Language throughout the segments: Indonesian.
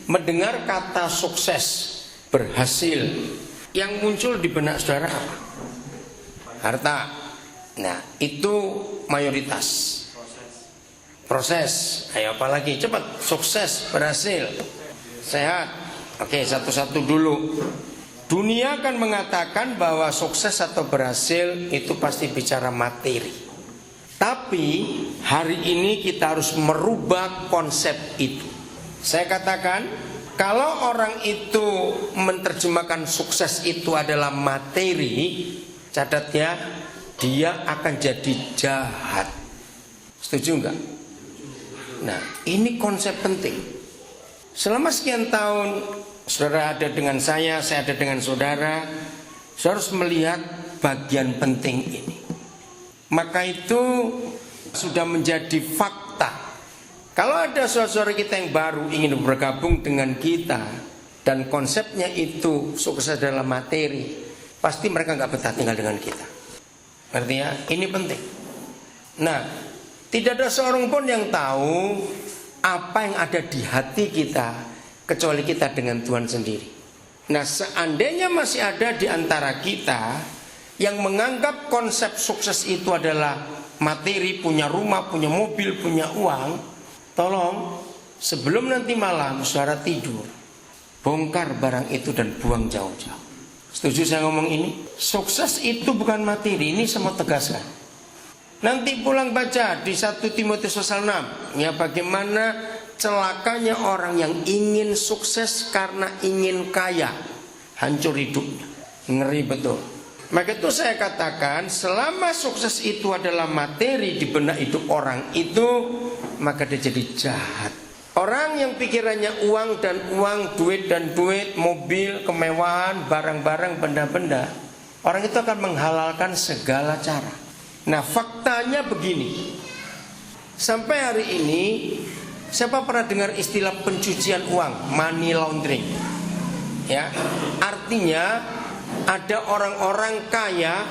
Mendengar kata sukses, berhasil, yang muncul di benak saudara apa? Harta. Nah, itu mayoritas. Proses. Ayo apalagi cepat, sukses, berhasil, sehat. Oke, satu-satu dulu. Dunia akan mengatakan bahwa sukses atau berhasil itu pasti bicara materi. Tapi hari ini kita harus merubah konsep itu. Saya katakan, kalau orang itu menerjemahkan sukses itu adalah materi, catat ya, dia akan jadi jahat. Setuju enggak? Nah, ini konsep penting. Selama sekian tahun saudara ada dengan saya ada dengan saudara harus melihat bagian penting ini. Maka itu sudah menjadi fakta. Kalau ada saudara kita yang baru ingin bergabung dengan kita dan konsepnya itu sukses adalah materi, pasti mereka nggak betah tinggal dengan kita. Artinya ini penting. Nah, tidak ada seorang pun yang tahu apa yang ada di hati kita kecuali kita dengan Tuhan sendiri. Nah, seandainya masih ada di antara kita yang menganggap konsep sukses itu adalah materi, punya rumah, punya mobil, punya uang, tolong sebelum nanti malam saudara tidur, bongkar barang itu dan buang jauh-jauh. Setuju saya ngomong ini? Sukses itu bukan materi, ini saya mau tegaskan. Nanti pulang baca di 1 Timotius pasal 6, ya, bagaimana celakanya orang yang ingin sukses karena ingin kaya, hancur hidupnya. Ngeri betul. Maka itu saya katakan, selama sukses itu adalah materi di benak hidup orang itu, maka dia jadi jahat. Orang yang pikirannya uang dan uang, duit dan duit, mobil, kemewahan, barang-barang, benda-benda, orang itu akan menghalalkan segala cara. Nah, faktanya begini. Sampai hari ini, siapa pernah dengar istilah pencucian uang, money laundering? Ya, artinya ada orang-orang kaya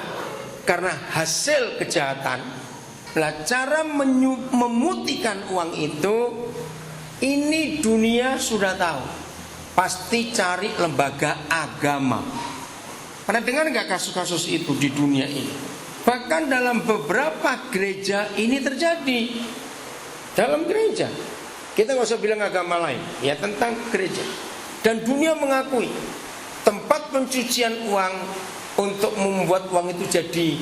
karena hasil kejahatan. Nah, cara memutihkan uang itu, ini dunia sudah tahu. Pasti cari lembaga agama. Pernah dengar nggak kasus-kasus itu di dunia ini? Bahkan dalam beberapa gereja ini terjadi. Dalam gereja, kita nggak usah bilang agama lain, ya, tentang gereja. Dan dunia mengakui tempat pencucian uang untuk membuat uang itu jadi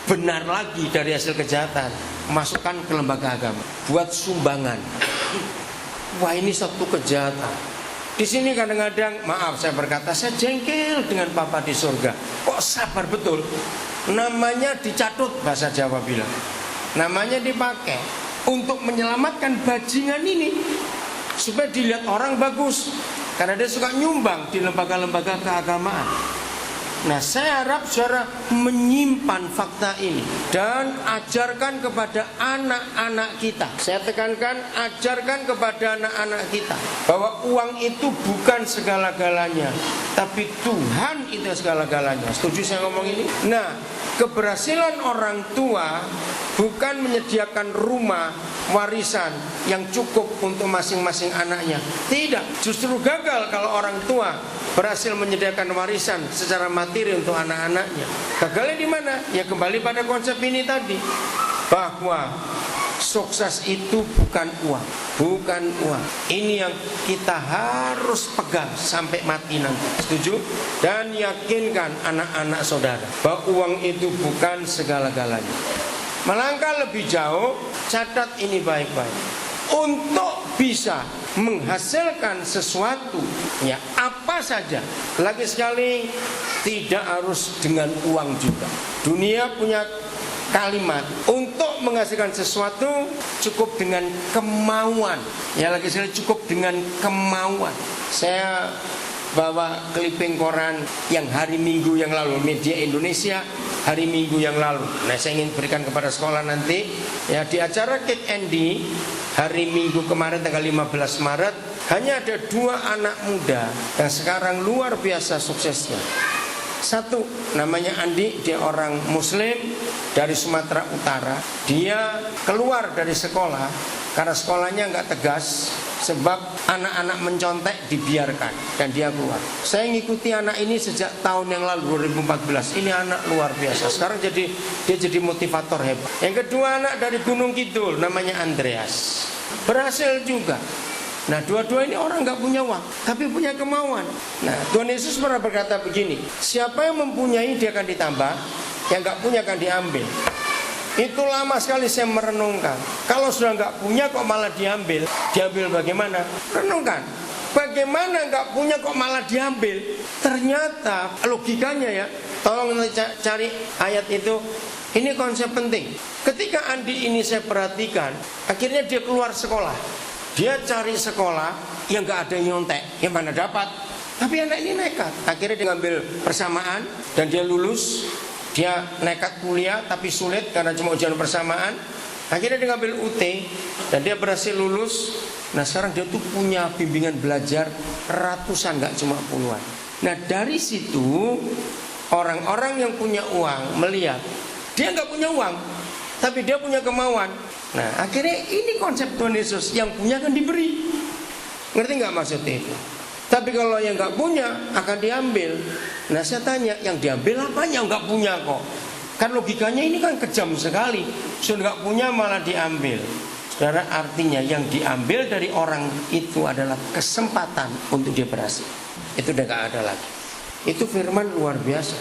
benar lagi dari hasil kejahatan, masukkan ke lembaga agama, buat sumbangan. Wah, ini satu kejahatan. Di sini kadang-kadang, maaf saya berkata, saya jengkel dengan Papa di surga. Kok sabar betul? Namanya dicatut, bahasa Jawa bilang. Namanya dipakai untuk menyelamatkan bajingan ini, supaya dilihat orang bagus, karena dia suka nyumbang di lembaga-lembaga keagamaan. Nah, saya harap saudara menyimpan fakta ini dan ajarkan kepada anak-anak kita. Saya tekankan, ajarkan kepada anak-anak kita bahwa uang itu bukan segala-galanya, tapi Tuhan itu segala-galanya. Setuju saya ngomong ini? Nah, keberhasilan orang tua bukan menyediakan rumah warisan yang cukup untuk masing-masing anaknya. Tidak, justru gagal kalau orang tua berhasil menyediakan warisan secara materi untuk anak-anaknya. Gagalnya di mana? Ya kembali pada konsep ini tadi, bahwa sukses itu bukan uang, bukan uang. Ini yang kita harus pegang sampai mati nanti. Setuju? Dan yakinkan anak-anak saudara bahwa uang itu bukan segala-galanya. Melangkah lebih jauh, catat ini baik-baik. Untuk bisa menghasilkan sesuatu, ya apa saja, lagi sekali tidak harus dengan uang juga. Dunia punya kalimat, untuk menghasilkan sesuatu cukup dengan kemauan. Ya, lagi sekali cukup dengan kemauan. Saya bawa clipping koran yang hari Minggu yang lalu, Media Indonesia hari Minggu yang lalu. Nah, saya ingin berikan kepada sekolah nanti, ya, di acara Kick Andy hari Minggu kemarin tanggal 15 Maret hanya ada 2 anak muda yang sekarang luar biasa suksesnya. Satu namanya Andi, dia orang Muslim dari Sumatera Utara. Dia keluar dari sekolah Karena sekolahnya nggak tegas, sebab anak-anak mencontek dibiarkan dan dia keluar. Saya ngikuti anak ini sejak tahun yang lalu 2014. Ini anak luar biasa. Sekarang dia jadi motivator hebat. Yang kedua anak dari Gunung Kidul, namanya Andreas. Berhasil juga. Nah, dua-dua ini orang nggak punya uang, tapi punya kemauan. Nah, Tuhan Yesus pernah berkata begini, siapa yang mempunyai dia akan ditambah, yang nggak punya akan diambil. Itu lama sekali saya merenungkan. Kalau sudah nggak punya kok malah diambil. Diambil bagaimana? Renungkan. Bagaimana nggak punya kok malah diambil? Ternyata logikanya ya. Tolong cari ayat itu. Ini konsep penting. Ketika Andi ini saya perhatikan, akhirnya dia keluar sekolah. Dia cari sekolah yang nggak ada nyontek. Yang mana dapat? Tapi anak ini nekat. Akhirnya dia ngambil persamaan dan dia lulus. Dia nekat kuliah tapi sulit karena cuma ujian persamaan. Akhirnya dia ngambil UT dan dia berhasil lulus. Nah sekarang dia tuh punya bimbingan belajar ratusan, gak cuma puluhan. Nah dari situ orang-orang yang punya uang melihat dia gak punya uang, tapi dia punya kemauan. Nah akhirnya ini konsep Tuhan Yesus, yang punya akan diberi. Ngerti gak maksudnya itu? Tapi kalau yang nggak punya akan diambil. Nah saya tanya, yang diambil apanya? Nggak punya kok. Kan logikanya ini kan kejam sekali. Sudah nggak punya malah diambil. Saudara, artinya yang diambil dari orang itu adalah kesempatan untuk dia berhasil. Itu udah nggak ada lagi. Itu firman luar biasa.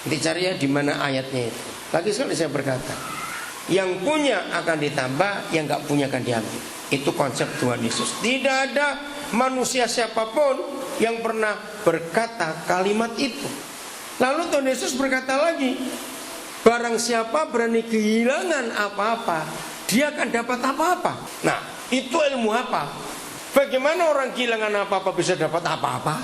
Dicari ya di mana ayatnya itu. Lagi sekali saya berkata, yang punya akan ditambah, yang nggak punya akan diambil. Itu konsep Tuhan Yesus. Tidak ada manusia siapapun yang pernah berkata kalimat itu. Lalu Tuhan Yesus berkata lagi, barang siapa berani kehilangan apa-apa, dia akan dapat apa-apa. Nah, itu ilmu apa? Bagaimana orang kehilangan apa-apa bisa dapat apa-apa?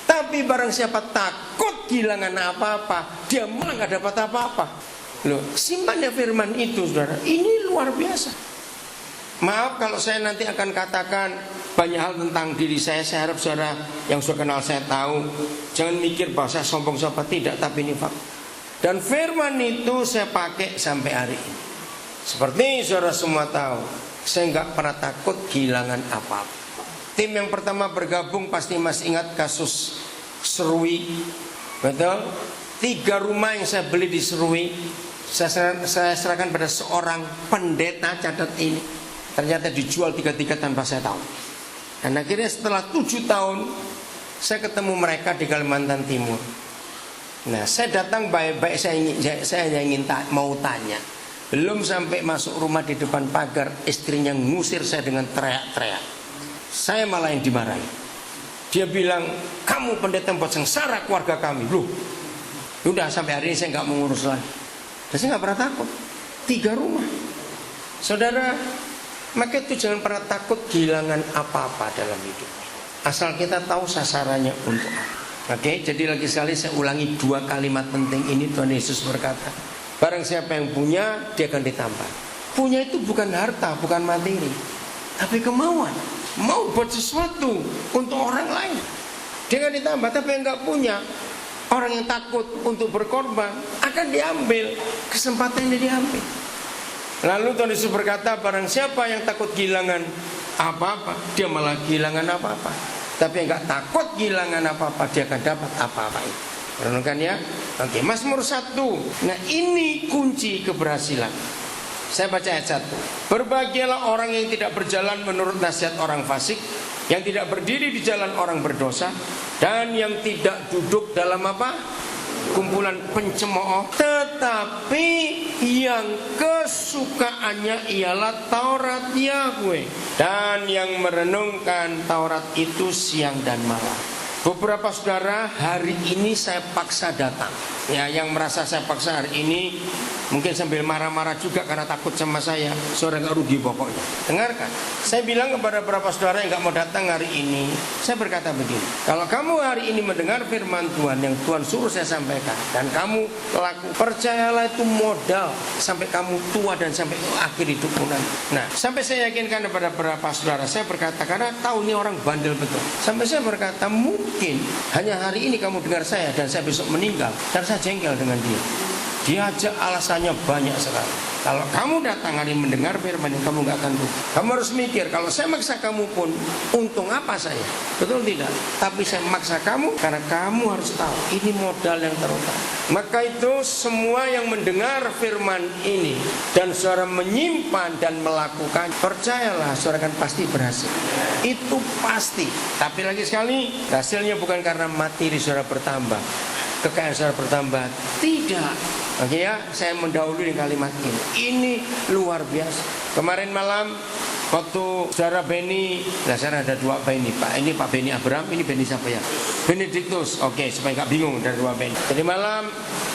Tapi barang siapa takut kehilangan apa-apa, dia malah gak dapat apa-apa. Loh, simpan ya firman itu, saudara. Ini luar biasa. Maaf kalau saya nanti akan katakan banyak hal tentang diri saya. Saya harap saudara yang sudah kenal saya tahu. Jangan mikir bahwa saya sombong siapa, tidak, tapi ini fakta. Dan firman itu saya pakai sampai hari ini. Seperti saudara semua tahu, saya nggak pernah takut kehilangan apa-apa. Tim yang pertama bergabung pasti masih ingat kasus Serui. Betul? 3 rumah yang saya beli di Serui, saya serahkan pada seorang pendeta, catat ini. Ternyata dijual 3-3 tanpa saya tahu. Dan akhirnya setelah 7 tahun saya ketemu mereka di Kalimantan Timur. Nah saya datang baik-baik, saya hanya ingin mau tanya. Belum sampai masuk rumah, di depan pagar istrinya ngusir saya dengan teriak-teriak. Saya malah yang dimarahi. Dia bilang, kamu pendeta yang buat sengsara keluarga kami. Loh, udah sampai hari ini saya gak mengurus lagi. Dan saya gak pernah takut. 3 rumah. Saudara, maka itu jangan pernah takut kehilangan apa-apa dalam hidup. Asal kita tahu sasarannya untuk apa. Oke, jadi lagi sekali saya ulangi 2 kalimat penting ini. Tuhan Yesus berkata, barang siapa yang punya, dia akan ditambah. Punya itu bukan harta, bukan materi, tapi kemauan. Mau buat sesuatu untuk orang lain, dia akan ditambah. Tapi yang gak punya, orang yang takut untuk berkorban, akan diambil. Kesempatan yang diambil. Lalu Tuhan Yesus berkata, barang siapa yang takut kehilangan apa-apa, dia malah kehilangan apa-apa. Tapi yang gak takut kehilangan apa-apa, dia akan dapat apa-apa itu. Renungkan ya. Oke, Mazmur 1. Nah ini kunci keberhasilan. Saya baca ayat 1. Berbahagialah orang yang tidak berjalan menurut nasihat orang fasik, yang tidak berdiri di jalan orang berdosa, dan yang tidak duduk dalam apa? Kumpulan pencemooh, tetapi yang kesukaannya ialah Taurat Yahweh, dan yang merenungkan Taurat itu siang dan malam. Beberapa saudara hari ini saya paksa datang. Ya, yang merasa saya paksa hari ini mungkin sambil marah-marah juga karena takut sama saya. Saudara gak rugi pokoknya. Dengarkan, saya bilang kepada beberapa saudara yang gak mau datang hari ini, saya berkata begini, kalau kamu hari ini mendengar firman Tuhan yang Tuhan suruh saya sampaikan, dan kamu laku, percayalah itu modal sampai kamu tua dan sampai akhir hidupmu nanti. Nah, sampai saya yakinkan kepada beberapa saudara, saya berkata, karena tahu ini orang bandel betul. Sampai saya berkata, mungkin hanya hari ini kamu dengar saya dan saya besok meninggal, dan saya jengkel dengan dia. Diajak alasannya banyak sekali. Kalau kamu datang hari mendengar firman yang kamu nggak akan rugi. Kamu harus mikir, kalau saya maksa kamu pun untung apa saya? Betul tidak? Tapi saya maksa kamu karena kamu harus tahu ini modal yang terutama. Maka itu semua yang mendengar firman ini dan saudara menyimpan dan melakukan, percayalah saudara akan pasti berhasil. Itu pasti. Tapi lagi sekali, hasilnya bukan karena materi saudara bertambah, kekayaan saudara bertambah. Tidak. Oke ya, saya mendahului di kalimat ini. Ini luar biasa. Kemarin malam waktu saudara Beni, nah saya ada dua Beni, Pak. Ini Pak Beni Abraham, ini Beni siapa ya? Benediktus. Oke, supaya nggak bingung dari dua Beni. Jadi malam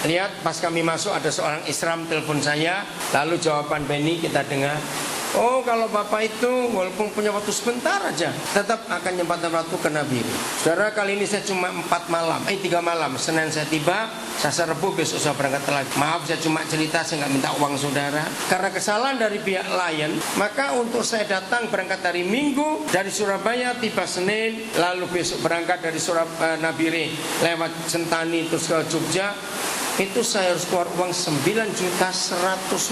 lihat pas kami masuk ada seorang Islam telepon saya, lalu jawaban Beni kita dengar. Oh, kalau Bapak itu walaupun punya waktu sebentar aja, tetap akan nyempatkan waktu ke Nabi. Saudara, kali ini saya cuma 3 malam. Senin saya tiba, Selasa Rabu besok saya berangkat lagi. Maaf, saya cuma cerita, saya nggak minta uang saudara. Karena kesalahan dari pihak Lion, maka untuk saya datang berangkat dari Minggu dari Surabaya, tiba Senin, lalu besok berangkat dari Nabire lewat Sentani terus ke Jogja. Itu saya harus keluar uang 9.100.000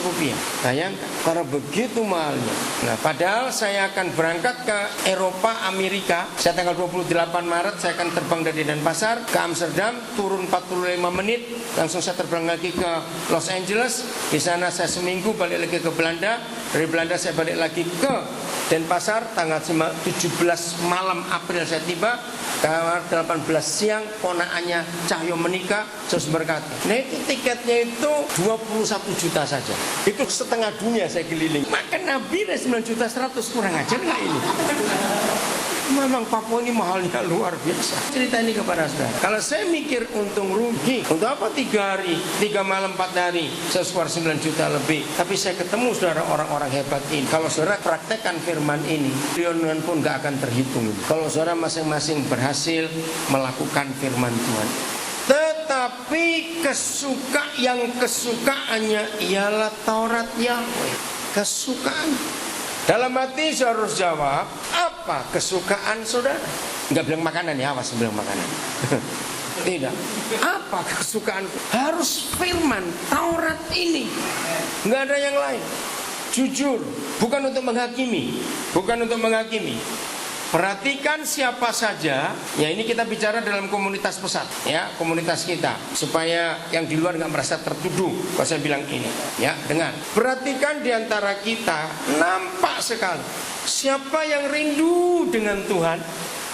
rupiah. Bayangkan, karena begitu mahalnya. Nah, padahal saya akan berangkat ke Eropa, Amerika. Saya tanggal 28 Maret saya akan terbang dari Denpasar ke Amsterdam, turun 45 menit, langsung saya terbang lagi ke Los Angeles. Di sana saya seminggu, balik lagi ke Belanda. Dari Belanda saya balik lagi ke Denpasar, tanggal 17 malam April saya tiba. Tanggal 18 siang ponakannya Cahyo menikah, terus berkata. Nah itu tiketnya itu 21 juta saja. Itu setengah dunia saya keliling. Maka Nabi 9.100.000 kurang ajar nggak ini? Memang Papua ini mahalnya luar biasa. Cerita ini kepada saudara. Kalau saya mikir untung rugi, untuk apa 3 hari, 3 malam 4 hari, saya keluar 9 juta lebih. Tapi saya ketemu saudara orang-orang hebat ini. Kalau saudara praktekkan firman ini, triliunan pun gak akan terhitung. Kalau saudara masing-masing berhasil melakukan firman Tuhan. Tetapi kesukaannya ialah Taurat Yahweh. Kesukaan. Dalam hati saya harus jawab, apa kesukaan saudara? Enggak bilang makanan ya, awas bilang makanan. Tidak. Apa kesukaan? Harus firman Taurat ini. Enggak ada yang lain. Jujur, bukan untuk menghakimi, bukan untuk menghakimi. Perhatikan siapa saja. Ya ini kita bicara dalam komunitas pesat, ya komunitas kita, supaya yang di luar nggak merasa tertuduh kalau saya bilang ini. Ya dengar. Perhatikan di antara kita nampak sekali siapa yang rindu dengan Tuhan,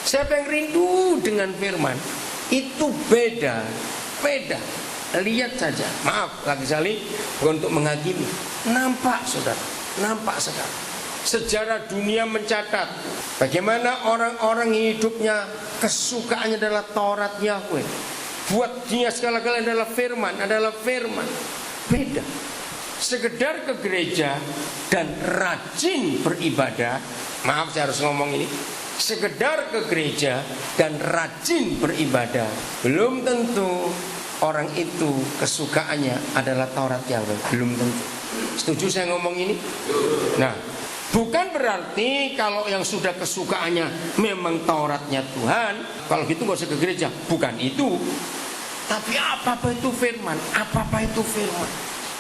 siapa yang rindu dengan Firman. Itu beda. Lihat saja. Maaf lagi sekali bukan untuk menghakimi. Nampak saudara, nampak sekali. Sejarah dunia mencatat bagaimana orang-orang hidupnya kesukaannya adalah Taurat Yahweh. Buat dia segala-galanya adalah firman. Beda. Sekedar ke gereja dan rajin beribadah. Maaf saya harus ngomong ini. Sekedar ke gereja dan rajin beribadah, belum tentu orang itu kesukaannya adalah Taurat Yahweh. Belum tentu. Setuju saya ngomong ini? Nah, bukan berarti kalau yang sudah kesukaannya memang Tauratnya Tuhan, kalau gitu gak usah ke gereja. Bukan itu. Tapi apa itu firman? Apa itu firman?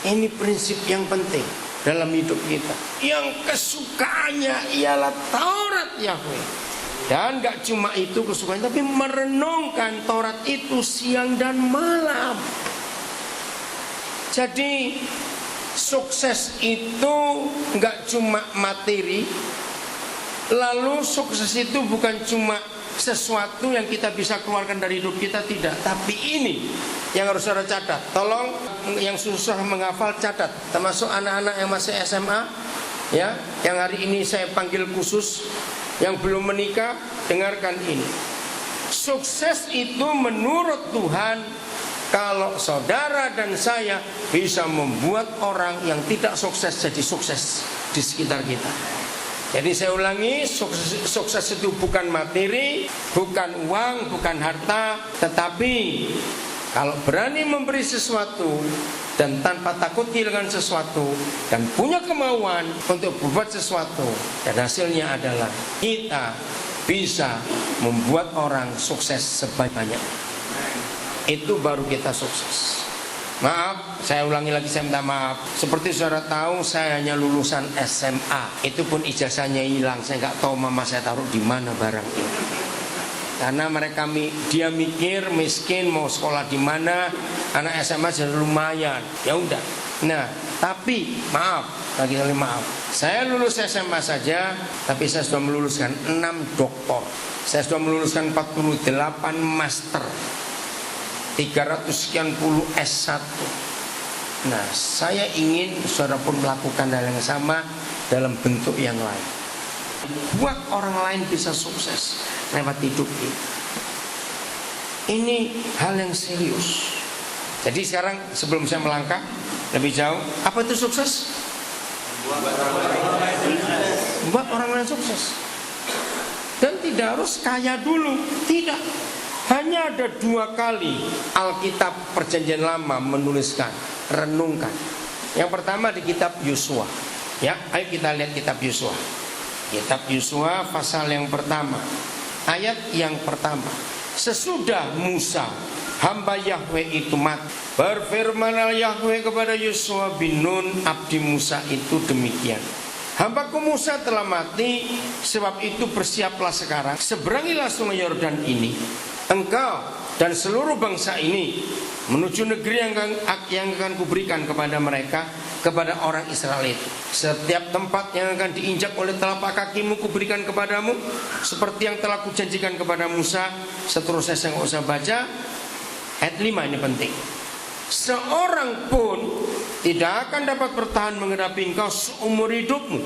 Ini prinsip yang penting dalam hidup kita. Yang kesukaannya ialah Taurat Yahweh. Dan gak cuma itu kesukaannya, tapi merenungkan Taurat itu siang dan malam. Jadi sukses itu nggak cuma materi. Lalu sukses itu bukan cuma sesuatu yang kita bisa keluarkan dari hidup kita, tidak. Tapi ini yang harus saudara catat. Tolong yang susah menghafal catat, termasuk anak-anak yang masih SMA, ya, yang hari ini saya panggil khusus, yang belum menikah, dengarkan ini. Sukses itu menurut Tuhan kalau saudara dan saya bisa membuat orang yang tidak sukses jadi sukses di sekitar kita. Jadi saya ulangi, sukses itu bukan materi, bukan uang, bukan harta, tetapi kalau berani memberi sesuatu dan tanpa takut kehilangan sesuatu dan punya kemauan untuk berbuat sesuatu, dan hasilnya adalah kita bisa membuat orang sukses sebanyak-banyaknya. Itu baru kita sukses. Maaf, saya ulangi lagi, saya minta maaf. Seperti saudara tahu, saya hanya lulusan SMA. Itu pun ijazahnya hilang. Saya nggak tahu mama saya taruh di mana barang itu. Karena dia mikir miskin mau sekolah di mana, anak SMA jadi lumayan. Ya udah. Nah, tapi maaf, lagi maaf. Saya lulus SMA saja, tapi saya sudah meluluskan 6 doktor. Saya sudah meluluskan 48 master. 300 sekian puluh S1. Nah, saya ingin saudara pun melakukan hal yang sama dalam bentuk yang lain. Buat orang lain bisa sukses lewat hidup ini. Ini hal yang serius. Jadi sekarang sebelum saya melangkah lebih jauh, apa itu sukses? Buat orang lain sukses. Dan tidak harus kaya dulu, tidak. Hanya ada 2 kali Alkitab Perjanjian Lama menuliskan, renungkan. Yang pertama di kitab Yosua. Ya, ayo kita lihat kitab Yosua. Kitab Yosua pasal yang pertama, ayat yang pertama. Sesudah Musa, hamba Yahweh itu mati, berfirmanlah Yahweh kepada Yosua bin Nun, abdi Musa itu demikian. Hambaku Musa telah mati, sebab itu bersiaplah sekarang, seberangilah sungai Yordan ini, engkau dan seluruh bangsa ini, menuju negeri yang akan kuberikan kepada mereka, kepada orang Israel itu. Setiap tempat yang akan diinjak oleh telapak kakimu kuberikan kepadamu, seperti yang telah kujanjikan kepada Musa. Seterusnya saya nggak usah baca. Ayat 5 ini penting. Seorang pun tidak akan dapat bertahan menghadapi engkau seumur hidupmu.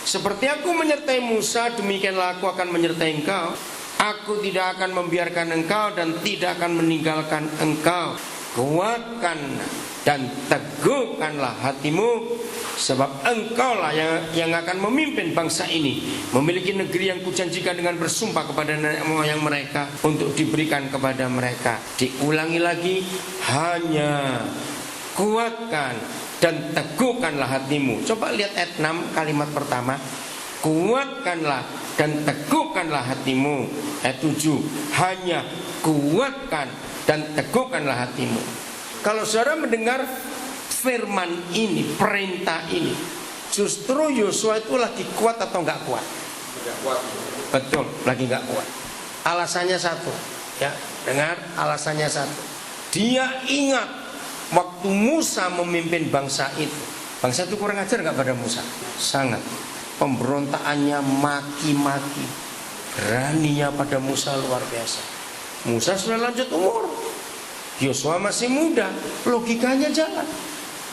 Seperti aku menyertai Musa, demikianlah aku akan menyertai engkau. Aku tidak akan membiarkan engkau dan tidak akan meninggalkan engkau. Kuatkan dan teguhkanlah hatimu, sebab engkaulah yang akan memimpin bangsa ini, memiliki negeri yang kujanjikan dengan bersumpah kepada nenek moyang mereka untuk diberikan kepada mereka. Diulangi lagi, hanya kuatkan dan teguhkanlah hatimu. Coba lihat ayat 6 kalimat pertama. Kuatkanlah dan teguhkanlah hatimu. Ayat 7, hanya kuatkan dan teguhkanlah hatimu. Kalau saudara mendengar firman ini, perintah ini, justru Yosua itu lagi kuat atau enggak kuat? Enggak kuat. Betul, lagi enggak kuat. Alasannya satu, ya, dengar, alasannya satu. Dia ingat waktu Musa memimpin bangsa itu. Bangsa itu kurang ajar enggak pada Musa? Sangat. Pemberontakannya maki-maki, beraninya pada Musa luar biasa. Musa sudah lanjut umur, Yosua masih muda, logikanya jalan.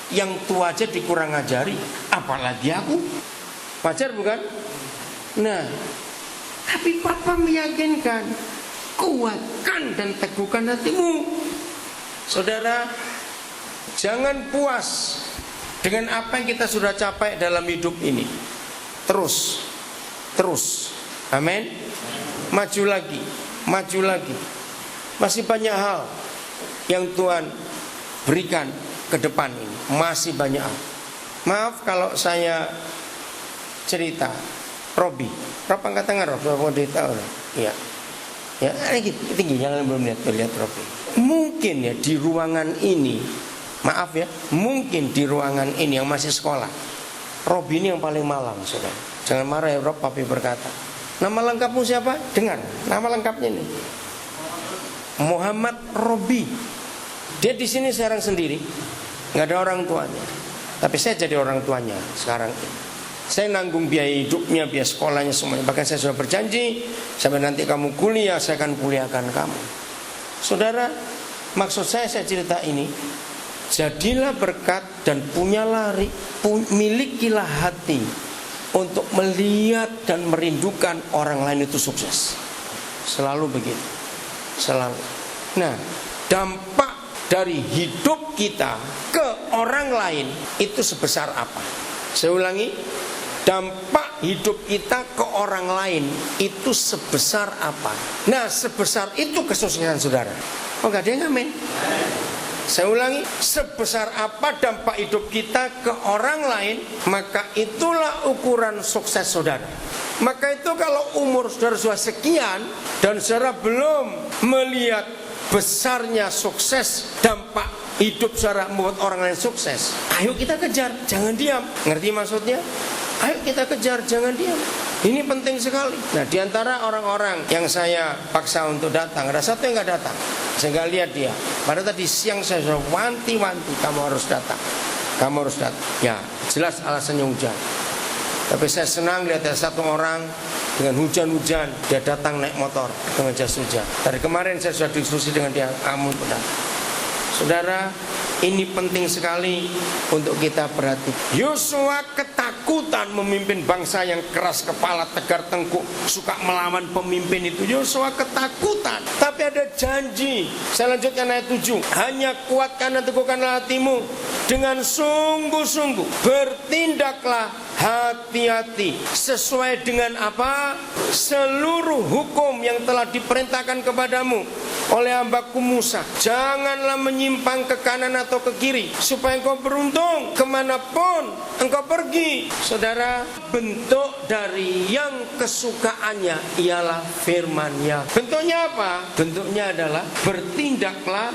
Yang tua aja dikurang ajari, apalagi aku. Wajar bukan? Nah, tapi Papa meyakinkan, kuatkan dan teguhkan hatimu. Saudara, jangan puas dengan apa yang kita sudah capai dalam hidup ini. Terus, amin. Maju lagi. Masih banyak hal yang Tuhan berikan ke depan ini. Masih banyak hal. Maaf kalau saya cerita. Robi angkat tangan, Robi tahu. Iya. Ya, tinggi, jangan belum lihat Robi. Mungkin ya di ruangan ini, maaf ya, mungkin di ruangan ini yang masih sekolah, Robi ini yang paling malang, saudara. Jangan marah ya, Rob, papi berkata. Nama lengkapmu siapa? Dengar, nama lengkapnya ini. Muhammad Robi. Dia di sini sekarang sendiri, nggak ada orang tuanya. Tapi saya jadi orang tuanya sekarang ini. Saya nanggung biaya hidupnya, biaya sekolahnya semuanya. Bahkan saya sudah berjanji, sampai nanti kamu kuliah, saya akan kuliahkan kamu. Saudara, maksud saya cerita ini, jadilah berkat dan milikilah hati untuk melihat dan merindukan orang lain itu sukses. Selalu begitu, selalu. Nah, dampak dari hidup kita ke orang lain itu sebesar apa? Saya ulangi, dampak hidup kita ke orang lain itu sebesar apa? Nah, sebesar itu kesuksesan saudara. Oh, gak ada yang amin? Saya ulangi, sebesar apa dampak hidup kita ke orang lain, maka itulah ukuran sukses saudara. Maka itu kalau umur saudara sudah sekian dan saudara belum melihat besarnya sukses dampak hidup secara membuat orang lain sukses, ayo kita kejar, jangan diam. Ngerti maksudnya? Ayo kita kejar, jangan diam. Ini penting sekali. Nah, diantara orang-orang yang saya paksa untuk datang, ada satu yang nggak datang. Saya nggak lihat dia. Padahal tadi siang saya sudah wanti-wanti, kamu harus datang, kamu harus datang. Ya, jelas alasannya hujan. Tapi saya senang lihat ada satu orang dengan hujan-hujan, dia datang naik motor dengan jas hujan. Dari kemarin saya sudah diskusi dengan dia, kamu datang. Saudara, ini penting sekali untuk kita perhatikan. Yosua ketakutan memimpin bangsa yang keras kepala, tegar tengkuk, suka melawan pemimpin itu. Yosua ketakutan. Tapi ada janji. Saya lanjutkan ayat 7. Hanya kuatkan dan teguhkanlah hatimu dengan sungguh-sungguh. Bertindaklah hati-hati sesuai dengan apa? Seluruh hukum yang telah diperintahkan kepadamu oleh hambaku Musa. Janganlah menyimpang ke kanan atau ke kiri, supaya engkau beruntung kemanapun engkau pergi. Saudara, bentuk dari yang kesukaannya ialah firman-Nya. Bentuknya apa? Bentuknya adalah bertindaklah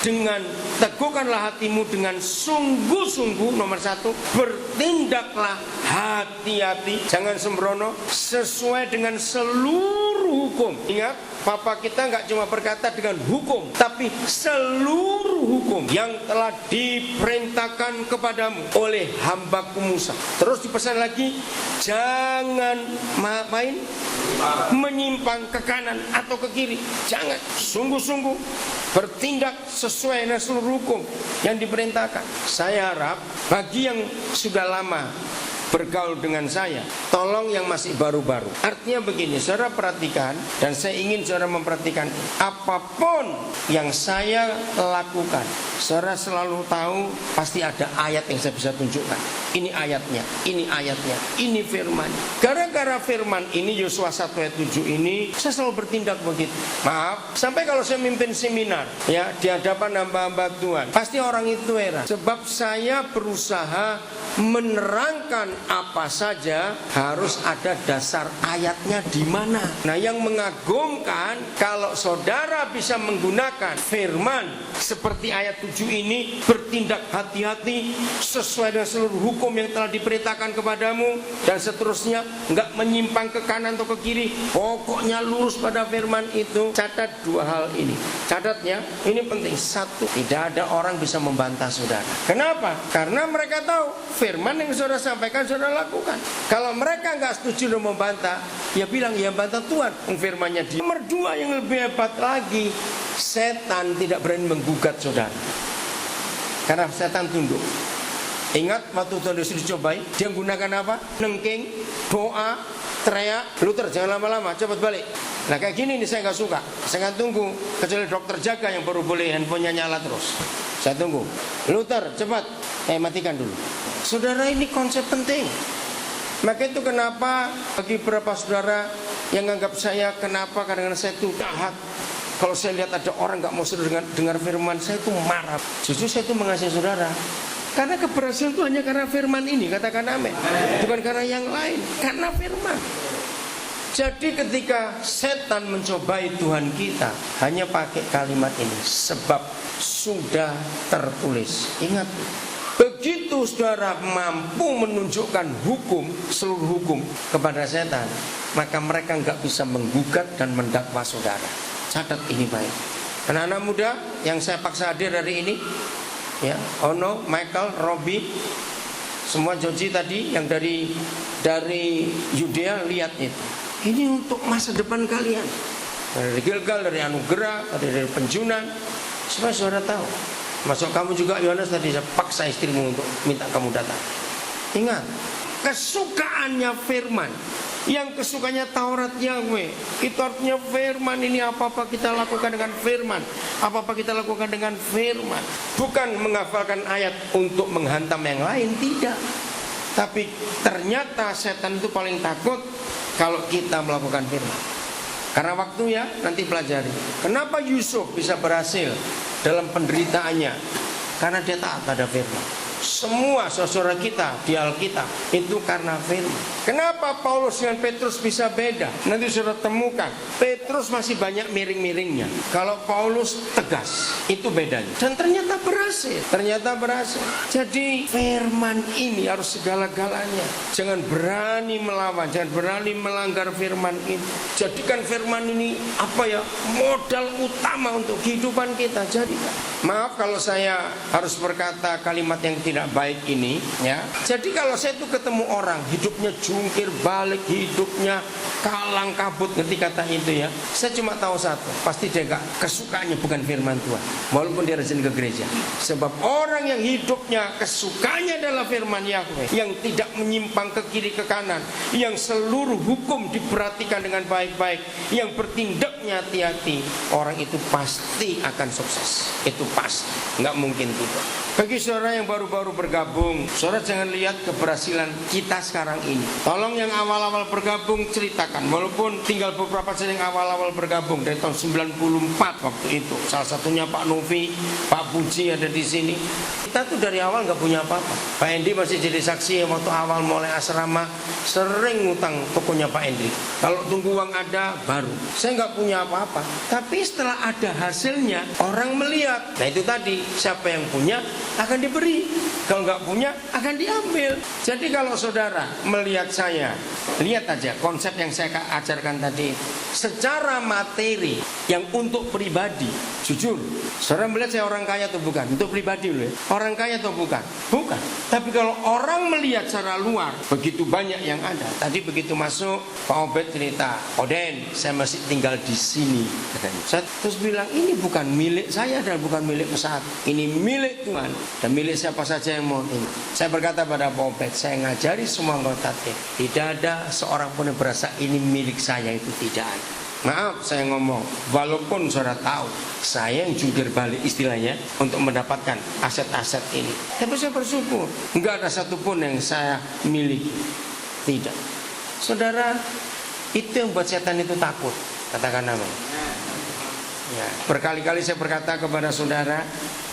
dengan teguhkanlah hatimu dengan sungguh-sungguh. Nomor 1, bertindaklah hati-hati, jangan sembrono, sesuai dengan seluruh hukum. Ingat, Papa kita nggak cuma berkata dengan hukum, tapi seluruh hukum yang telah diperintahkan kepadamu oleh hambaku Musa. Terus dipesan lagi, jangan menyimpang ke kanan atau ke kiri. Jangan, sungguh-sungguh bertindak sesuai dengan seluruh hukum yang diperintahkan. Saya harap bagi yang sudah lama bergaul dengan saya, tolong yang masih baru-baru. Artinya begini, saudara perhatikan, dan saya ingin saudara memperhatikan, apapun yang saya lakukan, saudara selalu tahu pasti ada ayat yang saya bisa tunjukkan. Ini ayatnya, ini ayatnya, ini firman. Gara-gara firman ini, Yosua 1 ayat 7 ini, saya selalu bertindak begitu. Maaf, sampai kalau saya mimpin seminar ya di hadapan hamba-hamba Tuhan, pasti orang itu heran, sebab saya berusaha menerangkan apa saja harus ada dasar ayatnya di mana. Nah, yang mengagumkan kalau saudara bisa menggunakan firman seperti ayat 7 ini, bertindak hati-hati sesuai dengan seluruh hukum yang telah diperintahkan kepadamu dan seterusnya, enggak menyimpang ke kanan atau ke kiri, pokoknya lurus pada firman itu. Catat 2 hal ini. Catatnya, ini penting. 1, tidak ada orang bisa membantah saudara. Kenapa? Karena mereka tahu firman yang saudara sampaikan saudara lakukan. Kalau mereka nggak setuju dan membantah, ya bilang ya bantah Tuhan, firmannya dia. Nomor 2 yang lebih hebat lagi, setan tidak berani menggugat saudara, karena setan tunduk. Ingat waktu Tuhan Yesus dicobai, dia menggunakan apa? Nengking, doa, teriak. Luther jangan lama-lama, cepat balik. Nah kayak gini nih saya nggak suka. Saya nggak tunggu, kecuali dokter jaga yang baru boleh handphonenya nyala terus. Saya tunggu. Luther cepat, matikan dulu. Saudara, ini konsep penting. Maka itu kenapa bagi beberapa saudara yang anggap saya, kenapa kadang-kadang saya itu jahat. Kalau saya lihat ada orang gak mau saudara dengar firman, saya itu marah. Justru saya itu mengasihi saudara, karena keberhasilan itu hanya karena firman ini. Katakan amin. Bukan karena yang lain, karena firman. Jadi ketika setan mencobai Tuhan kita, hanya pakai kalimat ini, sebab sudah tertulis. Ingat, begitu saudara mampu menunjukkan hukum, seluruh hukum kepada setan, maka mereka nggak bisa menggugat dan mendakwa saudara. Catat ini baik. Anak-anak muda yang saya paksa hadir hari ini, ya, Ono, Michael, Robi, semua Joji tadi yang dari Yudea, lihat itu. Ini untuk masa depan kalian. Dari Gilgal, dari Anugerah, dari Penjunan, supaya saudara tahu. Masuk kamu juga Yohanes tadi, saya paksa istrimu untuk minta kamu datang. Ingat, kesukaannya firman, yang kesukanya Taurat Yahweh, itu artinya firman ini apa-apa kita lakukan dengan firman, apa-apa kita lakukan dengan firman. Bukan menghafalkan ayat untuk menghantam yang lain, tidak. Tapi ternyata setan itu paling takut kalau kita melakukan firman. Karena waktunya nanti pelajari. Kenapa Yusuf bisa berhasil dalam penderitaannya? Karena dia taat pada firman. semua saudara kita di Alkitab itu karena firman. Kenapa Paulus dengan Petrus bisa beda? Nanti saudara temukan Petrus masih banyak miring-miringnya. Kalau Paulus tegas, itu bedanya. Dan ternyata berhasil. Jadi firman ini harus segala-galanya. Jangan berani melawan, jangan berani melanggar firman ini. Jadikan firman ini modal utama untuk kehidupan kita. Jadikan. Maaf kalau saya harus berkata kalimat yang tidak baik ini, ya. Jadi kalau saya itu ketemu orang hidupnya jungkir balik, hidupnya kalang kabut, ngerti kata itu ya, saya cuma tahu satu, pasti dia kesukaannya bukan firman Tuhan, walaupun dia rajin ke gereja. Sebab orang yang hidupnya kesukaannya adalah firman Yahweh, yang tidak menyimpang ke kiri ke kanan, yang seluruh hukum diperhatikan dengan baik-baik, yang bertindaknya hati-hati, orang itu pasti akan sukses. Itu pasti, nggak mungkin tidak. Bagi saudara yang baru-baru bergabung, saudara jangan lihat keberhasilan kita sekarang ini. Tolong yang awal-awal bergabung ceritakan, walaupun tinggal beberapa saja yang awal-awal bergabung dari tahun 94 waktu itu. Salah satunya Pak Novi, Pak Puji ada di sini. Kita tuh dari awal nggak punya apa-apa. Pak Endi masih jadi saksi waktu awal mulai asrama, sering ngutang tokonya Pak Endi. Kalau tunggu uang ada baru. Saya nggak punya apa-apa. Tapi setelah ada hasilnya, orang melihat. Nah itu tadi, siapa yang punya akan diberi, kalau nggak punya akan diambil. Jadi kalau saudara melihat saya, lihat aja konsep yang saya ajarkan tadi. Secara materi yang untuk pribadi, jujur, saudara melihat saya orang kaya atau bukan? Untuk pribadi loh ya. Orang kaya atau bukan? Bukan. Tapi kalau orang melihat secara luar, begitu banyak yang ada. Tadi begitu masuk, Pak Obed cerita, Oden, saya masih tinggal di sini. Saya terus bilang, ini bukan milik saya dan bukan milik pesawat. Ini milik Tuhan dan milik siapa saja yang mau ini. Saya berkata pada Pak Obed, saya ngajari semua anggota tim, tidak ada seorang pun yang berasa ini milik saya, itu tidak ada. Maaf saya ngomong, walaupun saudara tahu saya yang jungkir balik istilahnya untuk mendapatkan aset-aset ini, tapi saya bersyukur enggak ada satupun yang saya miliki. Tidak. Saudara, itu yang buat setan itu takut. Katakan namanya. Ya, berkali-kali saya berkata kepada saudara,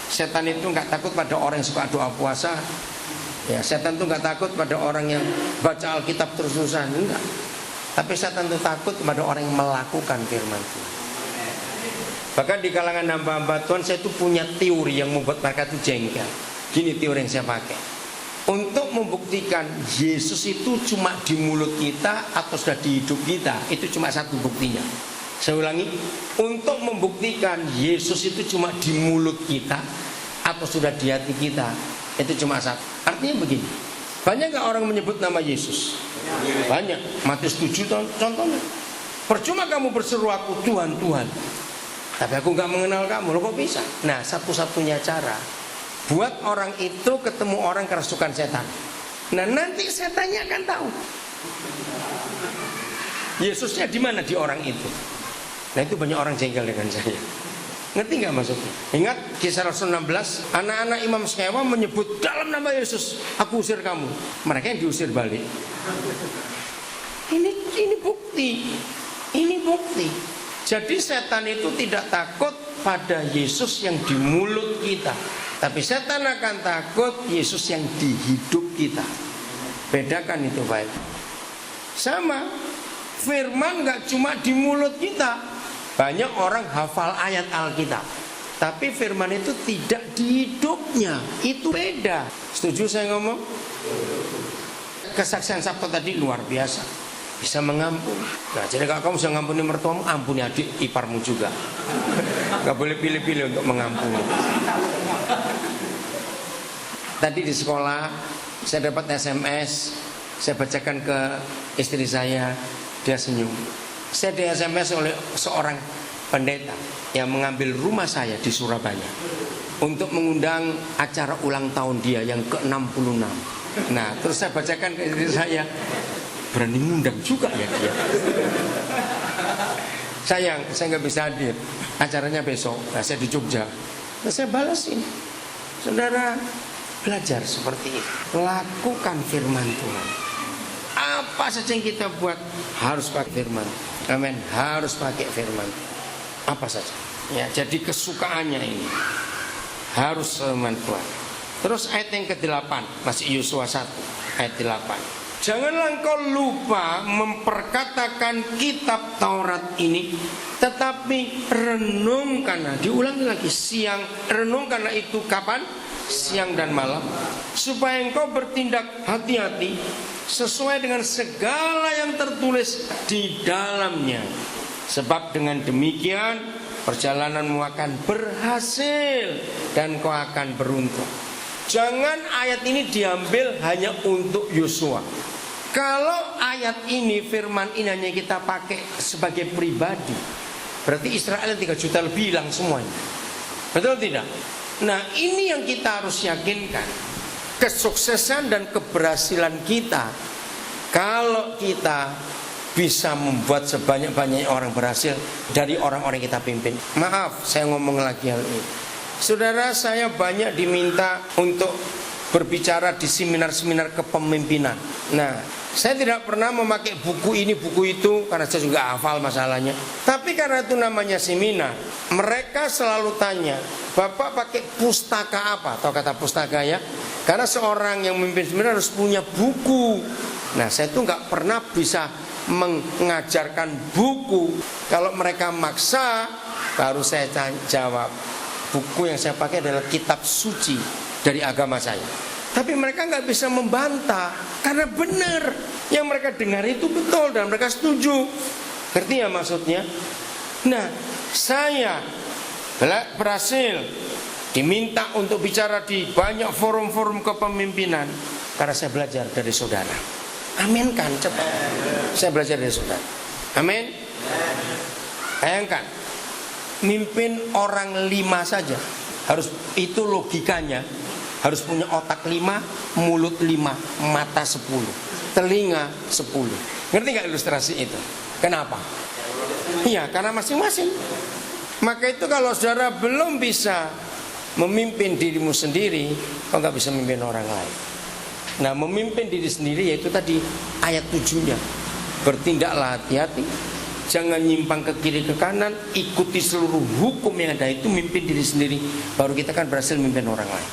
setan itu enggak takut pada orang yang suka doa puasa. Ya, setan itu enggak takut pada orang yang baca Alkitab terus-terusan, enggak. Tapi setan itu takut kepada orang yang melakukan firman Tuhan. Bahkan di kalangan hamba-hamba Tuhan, saya itu punya teori yang membuat mereka itu jengkel. Gini teori yang saya pakai. Untuk membuktikan Yesus itu cuma di mulut kita atau sudah di hidup kita, itu cuma satu buktinya. Saya ulangi, untuk membuktikan Yesus itu cuma di mulut kita atau sudah di hati kita, itu cuma satu. Artinya begini, banyak gak orang menyebut nama Yesus? Banyak. Matius 7 contohnya. Percuma kamu berseru aku Tuhan, Tuhan, tapi aku gak mengenal kamu. Loh kok bisa? Nah, satu-satunya cara buat orang itu ketemu orang kerasukan setan. Nah, nanti setannya akan tahu Yesusnya di mana di orang itu. Nah, itu banyak orang jengkel dengan saya. Ngerti gak maksudnya? Ingat kisah Rasul 16, anak-anak imam Skewa menyebut dalam nama Yesus, aku usir kamu. Mereka yang diusir balik. Ini bukti. Ini bukti. Jadi setan itu tidak takut pada Yesus yang di mulut kita, tapi setan akan takut Yesus yang di hidup kita. Bedakan itu baik. Sama, firman gak cuma di mulut kita. Banyak orang hafal ayat Alkitab, tapi firman itu tidak di hidupnya. Itu beda. Setuju saya ngomong? Kesaksian Sabtu tadi luar biasa. Bisa mengampuni. Nah, jadi kalau kamu bisa mengampuni mertuamu, ampuni adik iparmu juga. Gak boleh pilih-pilih untuk mengampuni. Tadi di sekolah saya dapat SMS, saya bacakan ke istri saya, dia senyum. Saya di SMS oleh seorang pendeta yang mengambil rumah saya di Surabaya untuk mengundang acara ulang tahun dia yang ke-66. Nah, terus saya bacakan ke istri saya, berani ngundang juga ya dia. Sayang, saya nggak bisa hadir, acaranya besok. Nah, saya di Jogja. Nah, saya balas ini. Saudara, belajar seperti itu. Lakukan firman Tuhan. Apa saja yang kita buat harus pakai firman. Amin. Harus pakai firman. Apa saja. Ya, jadi kesukaannya ini harus firman Tuhan. Terus ayat yang ke-8, masih Yosua 1 ayat 8. Janganlah engkau lupa memperkatakan kitab Taurat ini, tetapi renungkanlah, diulangi lagi, siang, renungkanlah itu kapan? Siang dan malam, supaya engkau bertindak hati-hati sesuai dengan segala yang tertulis di dalamnya. Sebab dengan demikian perjalananmu akan berhasil dan kau akan beruntung. Jangan ayat ini diambil hanya untuk Yosua. Kalau ayat ini, firman ini hanya kita pakai sebagai pribadi, berarti Israel 3 juta lebih hilang semuanya. Betul tidak? Nah, ini yang kita harus yakinkan. Kesuksesan dan keberhasilan kita, kalau kita bisa membuat sebanyak-banyaknya orang berhasil dari orang-orang yang kita pimpin. Maaf, saya ngomong lagi hal ini. Saudara, saya banyak diminta untuk berbicara di seminar-seminar kepemimpinan. Nah, saya tidak pernah memakai buku ini, buku itu, karena saya juga hafal masalahnya. Tapi karena itu namanya seminar, mereka selalu tanya, Bapak pakai pustaka apa? Tahu kata pustaka ya? Karena seorang yang memimpin seminar harus punya buku. Nah, saya itu nggak pernah bisa mengajarkan buku. Kalau mereka maksa, baru saya jawab. Buku yang saya pakai adalah kitab suci dari agama saya. Tapi mereka nggak bisa membantah, karena benar yang mereka dengar itu betul dan mereka setuju. Ngerti ya maksudnya? Nah, saya berhasil diminta untuk bicara di banyak forum-forum kepemimpinan karena saya belajar dari saudara. Amin kan? Cepat. Saya belajar dari saudara. Amin. Bayangkan, mimpin orang 5 saja harus, itu logikanya harus punya otak 5, mulut 5, mata 10, telinga 10. Ngerti gak ilustrasi itu? Kenapa? Iya, karena masing-masing. Maka itu kalau saudara belum bisa memimpin dirimu sendiri, kau gak bisa memimpin orang lain. Nah, memimpin diri sendiri yaitu tadi ayat 7-nya. Bertindaklah hati-hati, jangan nyimpang ke kiri ke kanan, ikuti seluruh hukum yang ada, itu mimpin diri sendiri. Baru kita kan berhasil memimpin orang lain.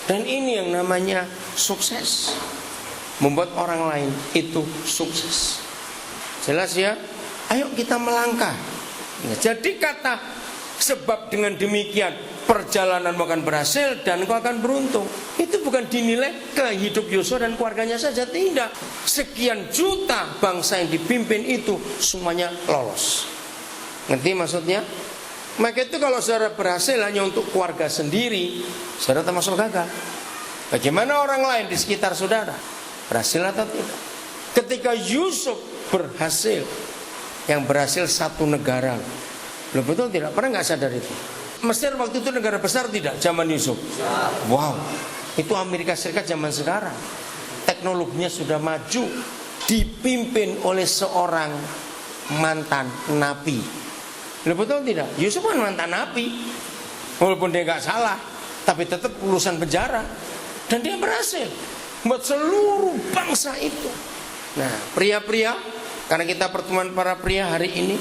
Dan ini yang namanya sukses. Membuat orang lain itu sukses. Jelas ya? Ayo kita melangkah. Nah, jadi kata sebab dengan demikian perjalananmu akan berhasil dan kau akan beruntung, itu bukan dinilai ke hidup Yosua dan keluarganya saja, tidak. Sekian juta bangsa yang dipimpin itu semuanya lolos. Ngerti maksudnya? Maka itu kalau saudara berhasil hanya untuk keluarga sendiri, saudara termasuk gagal. Bagaimana orang lain di sekitar saudara? Berhasil atau tidak? Ketika Yusuf berhasil, yang berhasil satu negara. Loh, betul tidak? Pernah nggak sadar itu? Mesir waktu itu negara besar tidak? Zaman Yusuf. Wow, itu Amerika Serikat zaman sekarang. Teknologinya sudah maju, dipimpin oleh seorang mantan nabi. Loh, betul tidak? Yusuf kan mantan nabi, walaupun dia nggak salah, tapi tetap lulusan penjara. Dan dia berhasil buat seluruh bangsa itu. Nah, pria-pria, karena kita pertemuan para pria hari ini,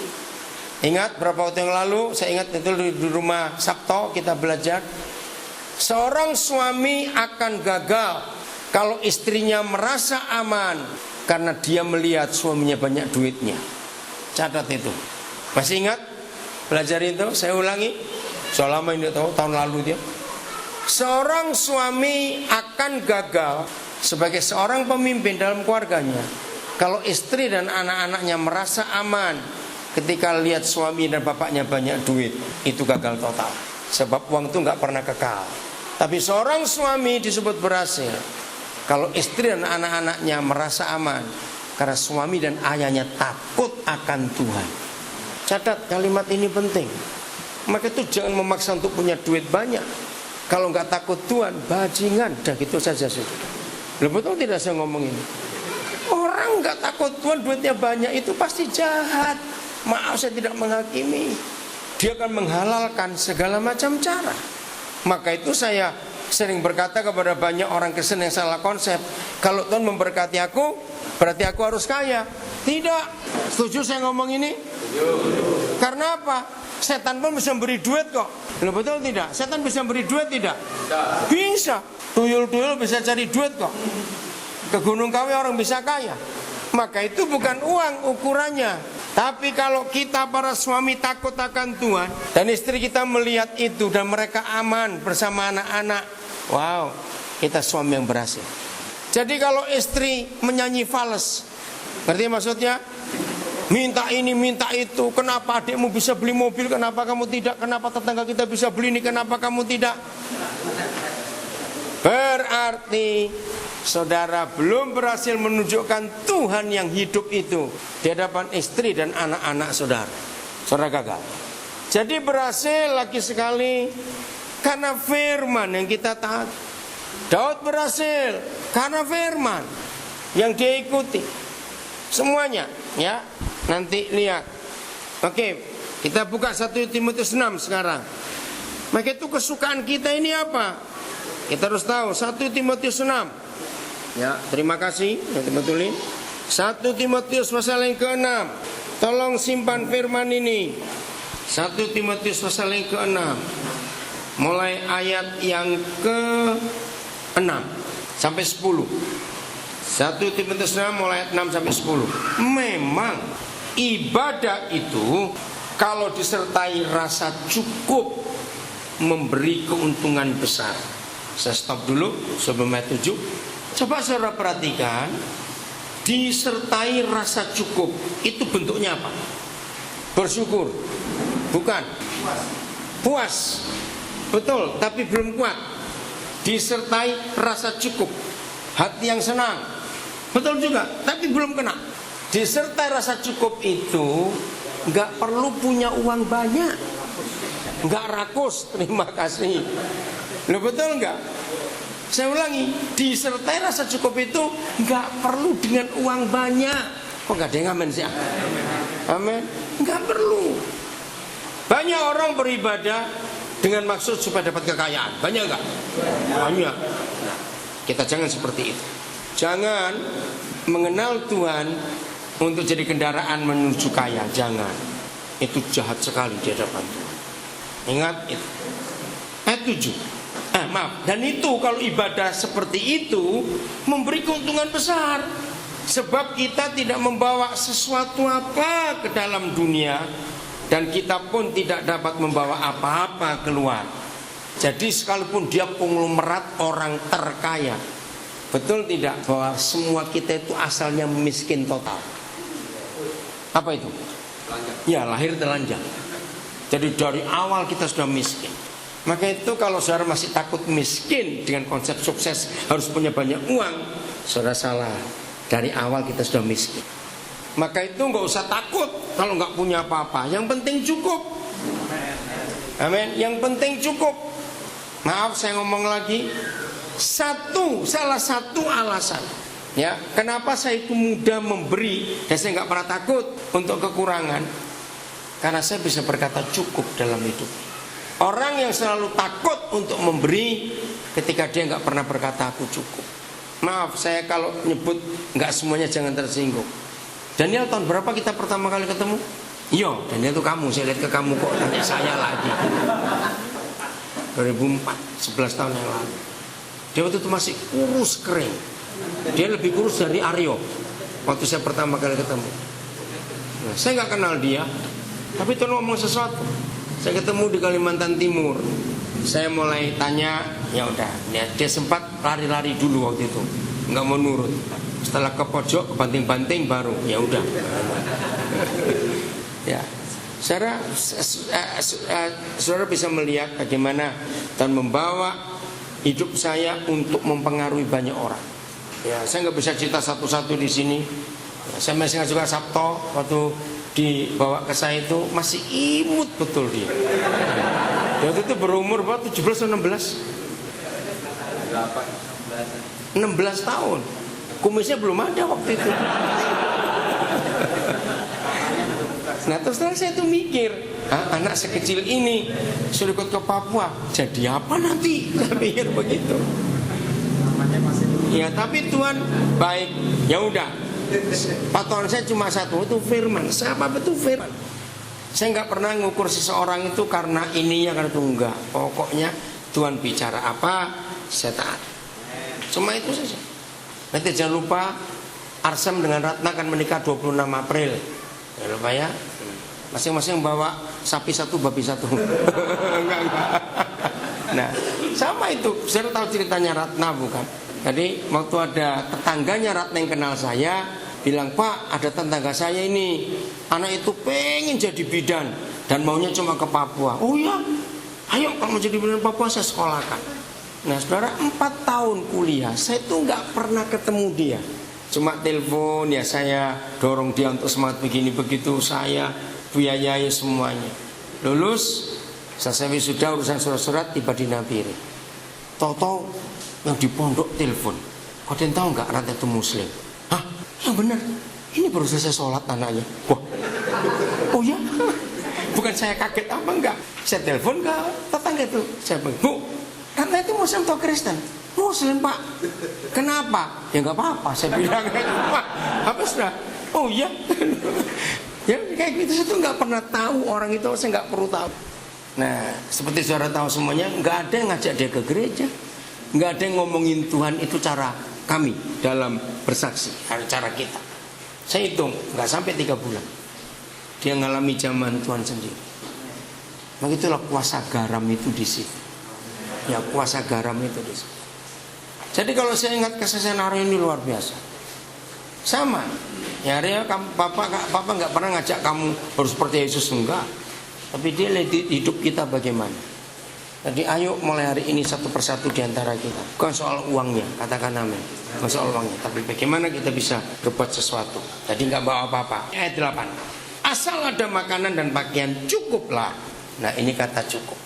ingat berapa waktu yang lalu, saya ingat itu di rumah Sabto kita belajar, seorang suami akan gagal kalau istrinya merasa aman karena dia melihat suaminya banyak duitnya. Catat itu. Masih ingat belajar itu? Saya ulangi. Sudah lama ini, tahu tahun lalu dia. Seorang suami akan gagal sebagai seorang pemimpin dalam keluarganya kalau istri dan anak-anaknya merasa aman ketika lihat suami dan bapaknya banyak duit. Itu gagal total. Sebab uang itu nggak pernah kekal. Tapi seorang suami disebut berhasil kalau istri dan anak-anaknya merasa aman karena suami dan ayahnya takut akan Tuhan. Catat kalimat ini penting. Maka itu jangan memaksa untuk punya duit banyak. Kalau nggak takut Tuhan, bajingan. Dah gitu saja sudah. Loh, betul tidak saya ngomong ini? Orang nggak takut Tuhan, duitnya banyak, itu pasti jahat. Maaf, saya tidak menghakimi. Dia akan menghalalkan segala macam cara. Maka itu saya sering berkata kepada banyak orang Kristen yang salah konsep. Kalau Tuhan memberkati aku, berarti aku harus kaya. Tidak. Setuju saya ngomong ini? Karena apa? Setan pun bisa beri duit kok. Loh, betul tidak? Setan bisa beri duit tidak? Bisa. Tuyul-tuyul bisa cari duit kok. Ke Gunung Kawi orang bisa kaya. Maka itu bukan uang ukurannya. Tapi kalau kita para suami takut akan Tuhan, dan istri kita melihat itu dan mereka aman bersama anak-anak, wow, kita suami yang berhasil. Jadi kalau istri menyanyi fals, ngerti maksudnya? Minta ini, minta itu. Kenapa adikmu bisa beli mobil, kenapa kamu tidak? Kenapa tetangga kita bisa beli ini, kenapa kamu tidak? Berarti saudara belum berhasil menunjukkan Tuhan yang hidup itu di hadapan istri dan anak-anak saudara. Saudara gagal. Jadi berhasil lagi sekali karena firman yang kita taat. Daud berhasil karena firman yang dia ikuti. Semuanya, ya. Nanti lihat. Oke, kita buka 1 Timotius 6 sekarang. Maka itu kesukaan kita ini apa? Kita harus tahu 1 Timotius 6. Ya, terima kasih yang dibetulin. 1 Timotius pasal yang ke-6. Tolong simpan firman ini. 1 Timotius pasal yang ke-6. Mulai ayat yang ke-6 sampai 10. 1 Timotius 6 mulai ayat 6 sampai 10. Memang ibadah itu kalau disertai rasa cukup memberi keuntungan besar. Saya stop dulu sebelum ayat 7. Coba saudara perhatikan, disertai rasa cukup itu bentuknya apa? Bersyukur, bukan? Puas, betul, tapi belum kuat. Disertai rasa cukup, hati yang senang, betul juga, tapi belum kena. Disertai rasa cukup itu nggak perlu punya uang banyak, nggak rakus, terima kasih. Lo betul nggak? Saya ulangi, disertai rasa cukup itu nggak perlu dengan uang banyak. Kok nggak ada yang amin sih? Amin. Nggak perlu. Banyak orang beribadah dengan maksud supaya dapat kekayaan. Banyak nggak? Banyak. Kita jangan seperti itu. Jangan mengenal Tuhan untuk jadi kendaraan menuju kaya. Jangan. Itu jahat sekali di hadapan Tuhan. Ingat itu. Ayat 7. Dan itu kalau ibadah seperti itu memberi keuntungan besar. Sebab kita tidak membawa sesuatu apa ke dalam dunia, dan kita pun tidak dapat membawa apa-apa keluar. Jadi sekalipun dia konglomerat orang terkaya, betul tidak bahwa semua kita itu asalnya miskin total? Apa itu? Ya, lahir telanjang. Jadi dari awal kita sudah miskin. Maka itu kalau saudara masih takut miskin dengan konsep sukses harus punya banyak uang, saudara salah. Dari awal kita sudah miskin. Maka itu nggak usah takut kalau nggak punya apa-apa. Yang penting cukup. Amin. Yang penting cukup. Maaf saya ngomong lagi. Salah satu alasan, ya, kenapa saya itu mudah memberi dan saya nggak pernah takut untuk kekurangan, karena saya bisa berkata cukup dalam hidup. Orang yang selalu takut untuk memberi ketika dia nggak pernah berkata aku cukup. Maaf saya kalau nyebut nggak semuanya, jangan tersinggung. Daniel tahun berapa kita pertama kali ketemu? Iya, Daniel itu kamu, saya lihat ke kamu kok, nanti saya lagi. 2004, 11 tahun yang lalu. Dia waktu itu masih kurus kering. Dia lebih kurus dari Aryo waktu saya pertama kali ketemu. Nah, saya nggak kenal dia, tapi Tuhan ngomong sesuatu. Saya ketemu di Kalimantan Timur. Saya mulai tanya, ya udah, dia sempat lari-lari dulu waktu itu, nggak mau nurut. Setelah ke pojok, kebanting-banting baru, ya udah. Ya, saudara bisa melihat bagaimana Tuhan membawa hidup saya untuk mempengaruhi banyak orang. Ya, saya nggak bisa cerita satu-satu di sini. Ya, saya masih juga Sabto waktu dibawa ke saya itu masih imut betul dia. Dia itu berumur berapa? 17 atau 16? 16 tahun. Kumisnya belum ada waktu itu. Nah terus saya tuh mikir, anak sekecil ini sudah ikut ke Papua, jadi apa nanti? Saya pikir begitu. Ya tapi Tuhan baik. Ya udah. Patokan saya cuma satu, itu firman. Siapa itu firman? Saya nggak pernah ngukur seseorang itu karena ininya, karena itu enggak. Pokoknya Tuhan bicara apa, saya taat. Cuma itu saja. Nanti jangan lupa Arsam dengan Ratna akan menikah 26 April. Jangan lupa ya. Masing-masing bawa sapi satu, babi satu. enggak. Nah, sama itu. Saya tahu ceritanya Ratna bukan? Jadi waktu ada tetangganya Ratna yang kenal saya, bilang, "Pak, ada tetangga saya ini, anak itu pengen jadi bidan dan maunya cuma ke Papua." "Oh ya, ayo kamu jadi bidan Papua, saya sekolahkan." Nah saudara, 4 tahun kuliah saya tuh nggak pernah ketemu dia. Cuma telepon ya, saya dorong dia untuk semangat begini begitu, saya biayai semuanya. Lulus, selesai wisuda, urusan surat-surat, tiba di Nabire. Tahu-tahu yang di pondok telepon, "Kalian tahu nggak Ratna itu Muslim?" "Hah? Yang benar? Ini baru selesai sholat anaknya." Wah, oh ya? Bukan saya kaget apa enggak? Saya telepon ke tetangga itu, saya bilang, "Bu, Ratna itu Muslim atau Kristen?" "Muslim, Pak." "Kenapa?" "Ya nggak apa-apa," saya bilang. "Pak, apa sudah?" "Oh iya." Ya kayak gitu, saya tuh nggak pernah tahu orang itu, saya nggak perlu tahu. Nah, seperti saudara tahu semuanya, nggak ada yang ngajak dia ke gereja, nggak ada yang ngomongin Tuhan. Itu cara kami dalam bersaksi, cara kita. Saya hitung nggak sampai 3 bulan dia ngalami zaman Tuhan sendiri. Maka itulah kuasa garam itu di situ. Ya, kuasa garam itu di situ. Jadi kalau saya ingat kesaksian hari ini luar biasa. Sama, ya Ria, papa nggak pernah ngajak kamu harus seperti Yesus, enggak. Tapi dia lihat hidup kita bagaimana. Jadi ayo mulai hari ini satu persatu di antara kita. Bukan soal uangnya, katakan amin. Bukan soal uangnya, tapi bagaimana kita bisa berbuat sesuatu. Jadi nggak bawa apa-apa. Ayat 8. Asal ada makanan dan pakaian, cukuplah. Nah ini kata cukup.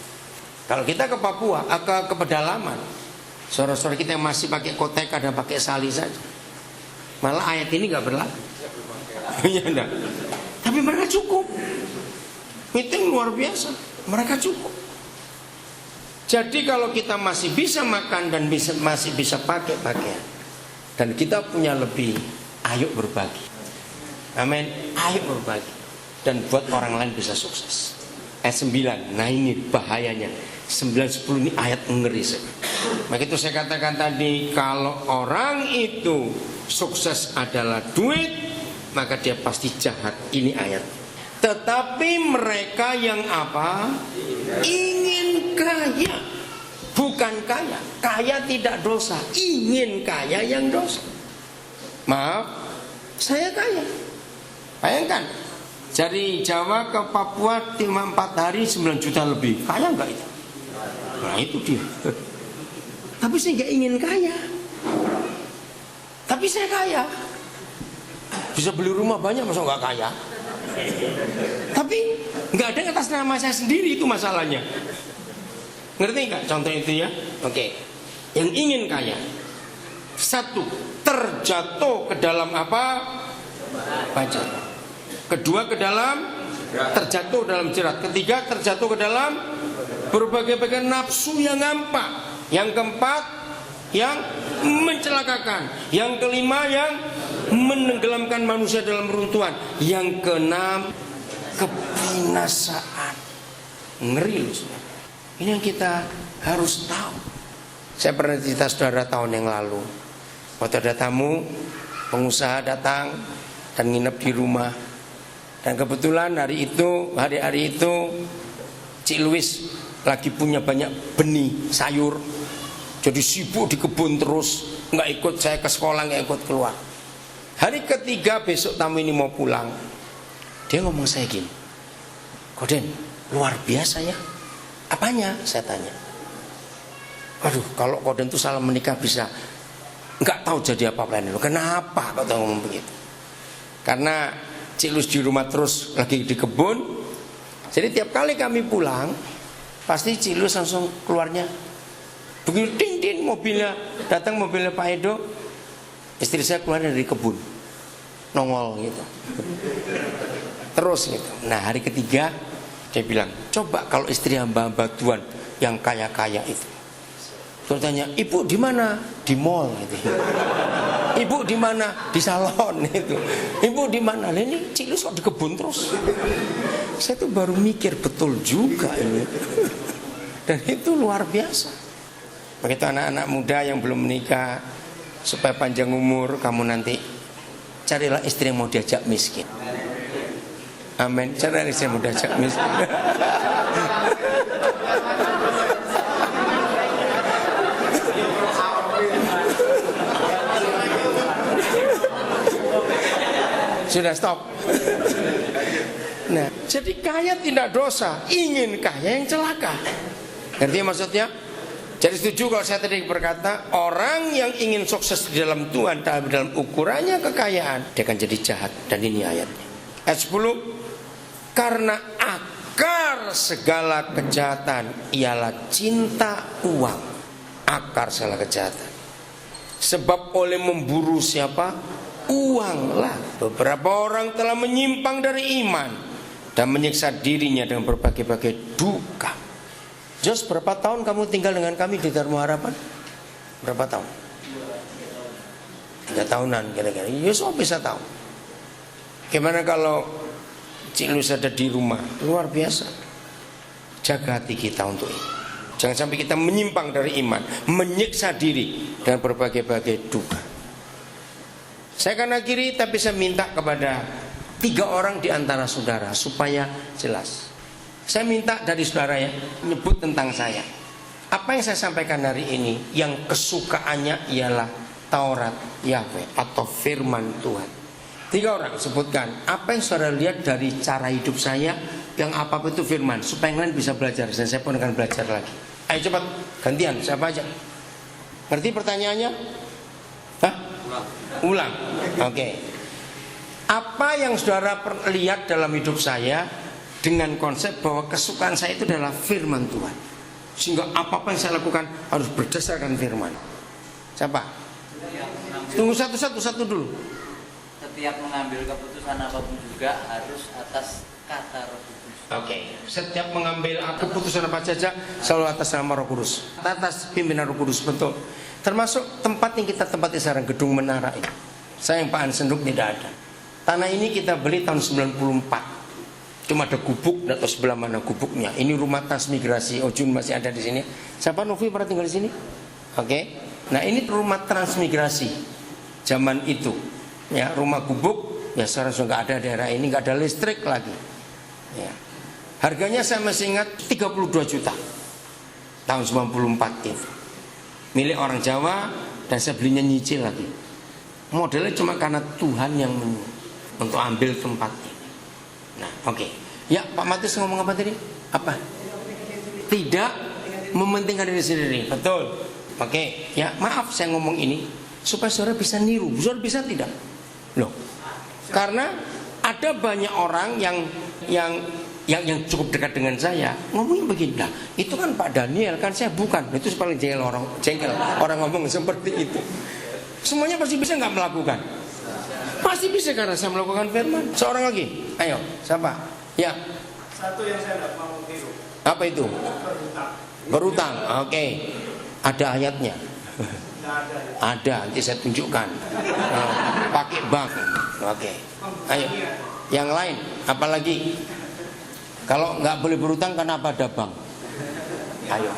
Kalau kita ke Papua, ke pedalaman, saudara-saudara kita yang masih pakai koteka dan pakai sali saja, malah ayat ini nggak berlaku. Ya enggak. Tapi mereka cukup. Itu yang luar biasa. Mereka cukup. Jadi kalau kita masih bisa makan dan masih bisa pakai pakaian, dan kita punya lebih, ayo berbagi. Amin. Ayo berbagi dan buat orang lain bisa sukses. Ayat 9. Nah ini bahayanya. 9-10 ini ayat ngeri. Maka itu saya katakan tadi, kalau orang itu sukses adalah duit, maka dia pasti jahat. Ini ayat. Tetapi mereka yang apa? Ingin kaya. Bukan kaya. Kaya tidak dosa. Ingin kaya yang dosa. Maaf, saya kaya. Bayangkan, dari Jawa ke Papua 4 hari 9 juta lebih. Kaya enggak itu? Nah itu dia. Tapi saya nggak ingin kaya. Tapi saya kaya. Bisa beli rumah banyak, masa nggak kaya? Tapi nggak ada atas nama saya sendiri, itu masalahnya. Ngerti nggak contoh itu ya? Oke. Yang ingin kaya, 1, terjatuh ke dalam apa? Pajak. 2, ke dalam terjatuh dalam jerat. 3, terjatuh ke dalam berbagai-bagai nafsu yang nampak. Yang 4, yang mencelakakan. Yang 5, yang menenggelamkan manusia dalam runtuhan. Yang 6, kebinasaan. Ngeri loh saudara. Ini yang kita harus tahu. Saya pernah cerita saudara tahun yang lalu, waktu ada tamu pengusaha datang dan nginep di rumah. Dan kebetulan hari itu Cik Luis lagi punya banyak benih sayur, jadi sibuk di kebun terus, nggak ikut saya ke sekolah, nggak ikut keluar. Hari ketiga besok tamu ini mau pulang, dia ngomong saya gini, "Koden, luar biasa ya." "Apanya?" saya tanya. "Aduh, kalau Koden tuh salah menikah bisa nggak tahu jadi apa-apa ini." "Kenapa kau tahu ngomong begitu?" "Karena Cik Luis di rumah terus lagi di kebun. Jadi tiap kali kami pulang, pasti Cik Luis langsung keluarnya. Begitu ding-ding mobilnya, datang mobilnya Pak Edo, istri saya keluar dari kebun, nongol gitu. Terus gitu. Nah hari ketiga dia bilang, "Coba kalau istri hamba-hamba Tuhan yang kaya-kaya itu." Terus tanya, "Ibu di mana?" "Di mall." Gitu. "Ibu di mana?" "Di salon." Itu. "Ibu di mana?" "Lah ini Cik Luis kok di kebun terus." Saya tuh baru mikir, betul juga ini. Dan itu luar biasa. Begitu anak-anak muda yang belum menikah, supaya panjang umur, kamu nanti carilah istri yang mau diajak miskin. Amin. Carilah istri yang mau diajak miskin. Sudah stop. Nah, jadi kaya tidak dosa, ingin kaya yang celaka. Ngerti maksudnya? Jadi setuju kalau saya tadi berkata, orang yang ingin sukses di dalam Tuhan dalam ukurannya kekayaan, dia akan jadi jahat. Dan ini ayatnya. Ayat 10, karena akar segala kejahatan ialah cinta uang. Akar segala kejahatan. Sebab oleh memburu siapa? Uanglah. Beberapa orang telah menyimpang dari iman dan menyiksa dirinya dengan berbagai-bagai duka. Jos, berapa tahun kamu tinggal dengan kami di Dharma Harapan? Berapa tahun? 3 tahunan kira-kira. Yos, bisa tahu. Gimana kalau Cik Lus ada di rumah? Luar biasa. Jaga hati kita untuk ini. Jangan sampai kita menyimpang dari iman, menyiksa diri dengan berbagai-bagai duka. Saya akan akhiri, tapi saya minta kepada 3 orang di antara saudara supaya jelas. Saya minta dari saudara ya, menyebut tentang saya. Apa yang saya sampaikan hari ini, yang kesukaannya ialah Taurat Yahweh atau firman Tuhan. 3 orang sebutkan apa yang saudara lihat dari cara hidup saya, yang apa-apa itu firman, supaya yang lain bisa belajar dan saya pun akan belajar lagi. Ayo cepat, gantian, siapa aja? Ngerti pertanyaannya? Hah? Ulang. Oke. Apa yang saudara lihat dalam hidup saya dengan konsep bahwa kesukaan saya itu adalah firman Tuhan, sehingga apa-apa yang saya lakukan harus berdasarkan firman. Siapa? Tunggu satu dulu. Setiap mengambil keputusan apapun juga harus atas kata Roh Kudus. Oke. Setiap mengambil keputusan apa saja selalu atas nama Roh Kudus, atas pimpinan Roh Kudus, betul. Termasuk tempat yang kita tempati sekarang, gedung menara ini. Sayang Pak Ansenduk tidak ada. Tanah ini kita beli tahun 94. Cuma ada gubuk, atau sebelah mana gubuknya. Ini rumah transmigrasi. Ojun masih ada di sini. Siapa Novi pernah tinggal di sini? Oke. Nah, ini rumah transmigrasi zaman itu. Ya, rumah gubuk. Ya, sekarang sudah nggak ada daerah ini, nggak ada listrik lagi. Ya. Harganya saya masih ingat 32 juta. Tahun 94 itu. Milik orang Jawa, dan saya belinya nyicil lagi. Modelnya cuma karena Tuhan yang menyuruh untuk ambil tempat ini. Nah, oke. Ya, Pak Matius ngomong apa tadi? Apa? Tidak mementingkan diri sendiri. Betul. Oke. Ya, maaf saya ngomong ini supaya saudara bisa niru. Saudara bisa tidak? Loh. Karena ada banyak orang yang cukup dekat dengan saya ngomongnya begini. Nah, itu kan Pak Daniel, kan saya bukan. Itu paling jengkel orang ngomong seperti itu. Semuanya pasti bisa nggak melakukan? Pasti bisa karena saya melakukan firman. Seorang lagi, ayo, siapa? Ya. Satu yang saya tidak mau tiru. Apa itu? Berutang. Oke. Ada ayatnya. Ada, nanti saya tunjukkan. Pakai bank. Oke. Ayo. Yang lain, apalagi? Kalau nggak boleh berutang, kenapa ada bank? Ayo.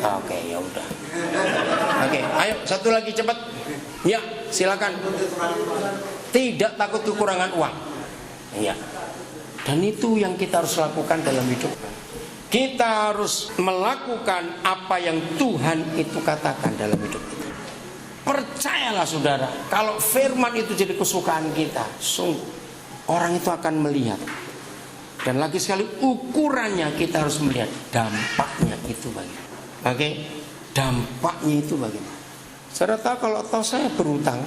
Oke, ya udah. Oke, ayo satu lagi cepat. Ya, silakan. Tidak takut kekurangan uang. Iya. Dan itu yang kita harus lakukan dalam hidup. Kita harus melakukan apa yang Tuhan itu katakan dalam hidup kita. Percayalah saudara, kalau firman itu jadi kesukaan kita, sungguh orang itu akan melihat. Dan lagi sekali ukurannya kita harus melihat dampaknya itu bagaimana. Oke, dampaknya itu bagaimana. Saudara tahu kalau saya berutang,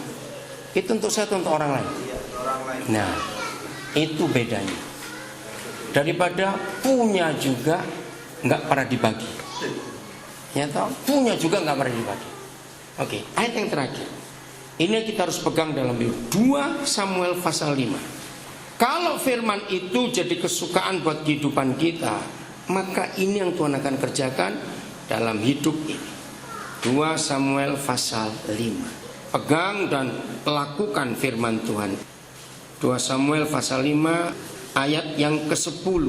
itu untuk saya atau untuk orang lain? Nah, itu bedanya. Daripada punya juga nggak pernah dibagi. Ya tahu, punya juga nggak pernah dibagi. Oke, ayat yang terakhir. Ini yang kita harus pegang dalam hidup. 2 Samuel pasal 5. Kalau firman itu jadi kesukaan buat kehidupan kita, maka ini yang Tuhan akan kerjakan dalam hidup ini. 2 Samuel pasal 5. Pegang dan lakukan firman Tuhan. 2 Samuel pasal 5 ayat yang ke-10.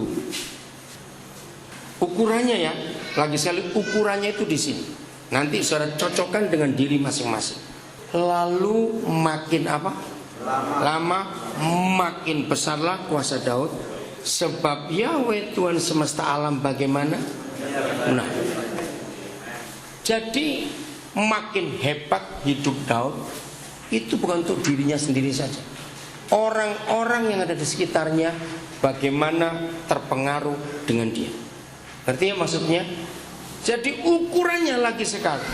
Ukurannya ya, lagi sekali ukurannya itu di sini. Nanti saudara cocokkan dengan diri masing-masing. Lalu makin apa? Lama makin besarlah kuasa Daud, sebab Yahweh Tuhan semesta alam bagaimana? Nah, jadi makin hebat hidup Daud itu bukan untuk dirinya sendiri saja. Orang-orang yang ada di sekitarnya bagaimana terpengaruh dengan dia. Ngerti ya maksudnya? Jadi ukurannya lagi sekali.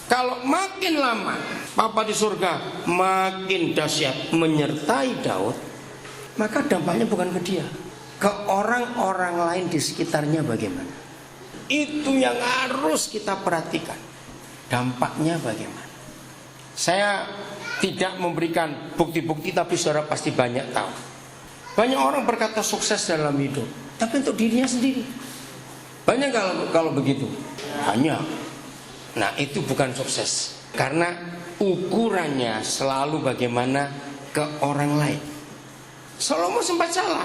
Kalau makin lama Papa di surga makin dahsyat menyertai Daud, maka dampaknya bukan ke dia, ke orang-orang lain di sekitarnya bagaimana. Itu yang harus kita perhatikan. Dampaknya bagaimana. Saya tidak memberikan bukti-bukti, tapi saudara pasti banyak tahu. Banyak orang berkata sukses dalam hidup, tapi untuk dirinya sendiri. Banyak kalau begitu. Banyak. Nah, itu bukan sukses. Karena ukurannya selalu bagaimana ke orang lain. Salomo sempat salah.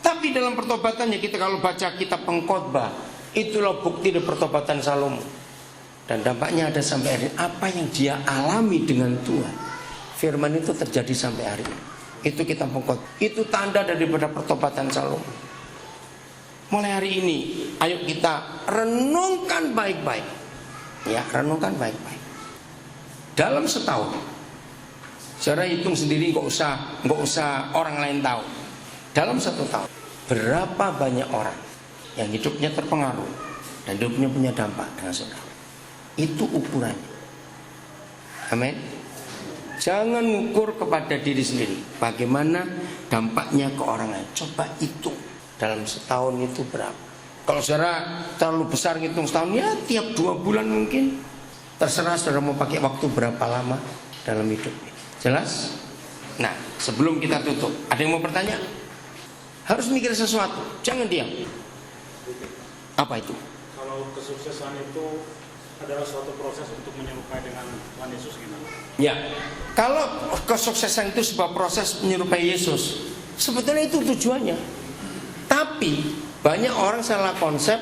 Tapi dalam pertobatannya, kita kalau baca kitab Pengkhotbah, itulah bukti dari pertobatan Salomo. Dan dampaknya ada sampai hari ini. Apa yang dia alami dengan Tuhan, firman itu terjadi sampai hari ini. Itu kitab Pengkhotbah. Itu tanda daripada pertobatan Salomo. Mulai hari ini, ayo kita renungkan baik-baik. Ya, renungkan baik-baik. Dalam setahun, saudara hitung sendiri, nggak usah orang lain tahu. Dalam 1 tahun, berapa banyak orang yang hidupnya terpengaruh dan hidupnya punya dampak dengan saudara. Itu ukurannya. Amin. Jangan ukur kepada diri sendiri, bagaimana dampaknya ke orang lain. Coba itu dalam setahun itu berapa. Kalau saudara terlalu besar ngitung setahun, ya tiap 2 bulan mungkin. Terserah saudara mau pakai waktu berapa lama dalam hidup. Jelas? Nah, sebelum kita tutup, ada yang mau bertanya? Harus mikir sesuatu, jangan diam. Apa itu? Kalau kesuksesan itu adalah suatu proses untuk menyerupai dengan Tuhan Yesus gimana? Ya, kalau kesuksesan itu sebuah proses menyerupai Yesus, sebetulnya itu tujuannya. Tapi banyak orang salah konsep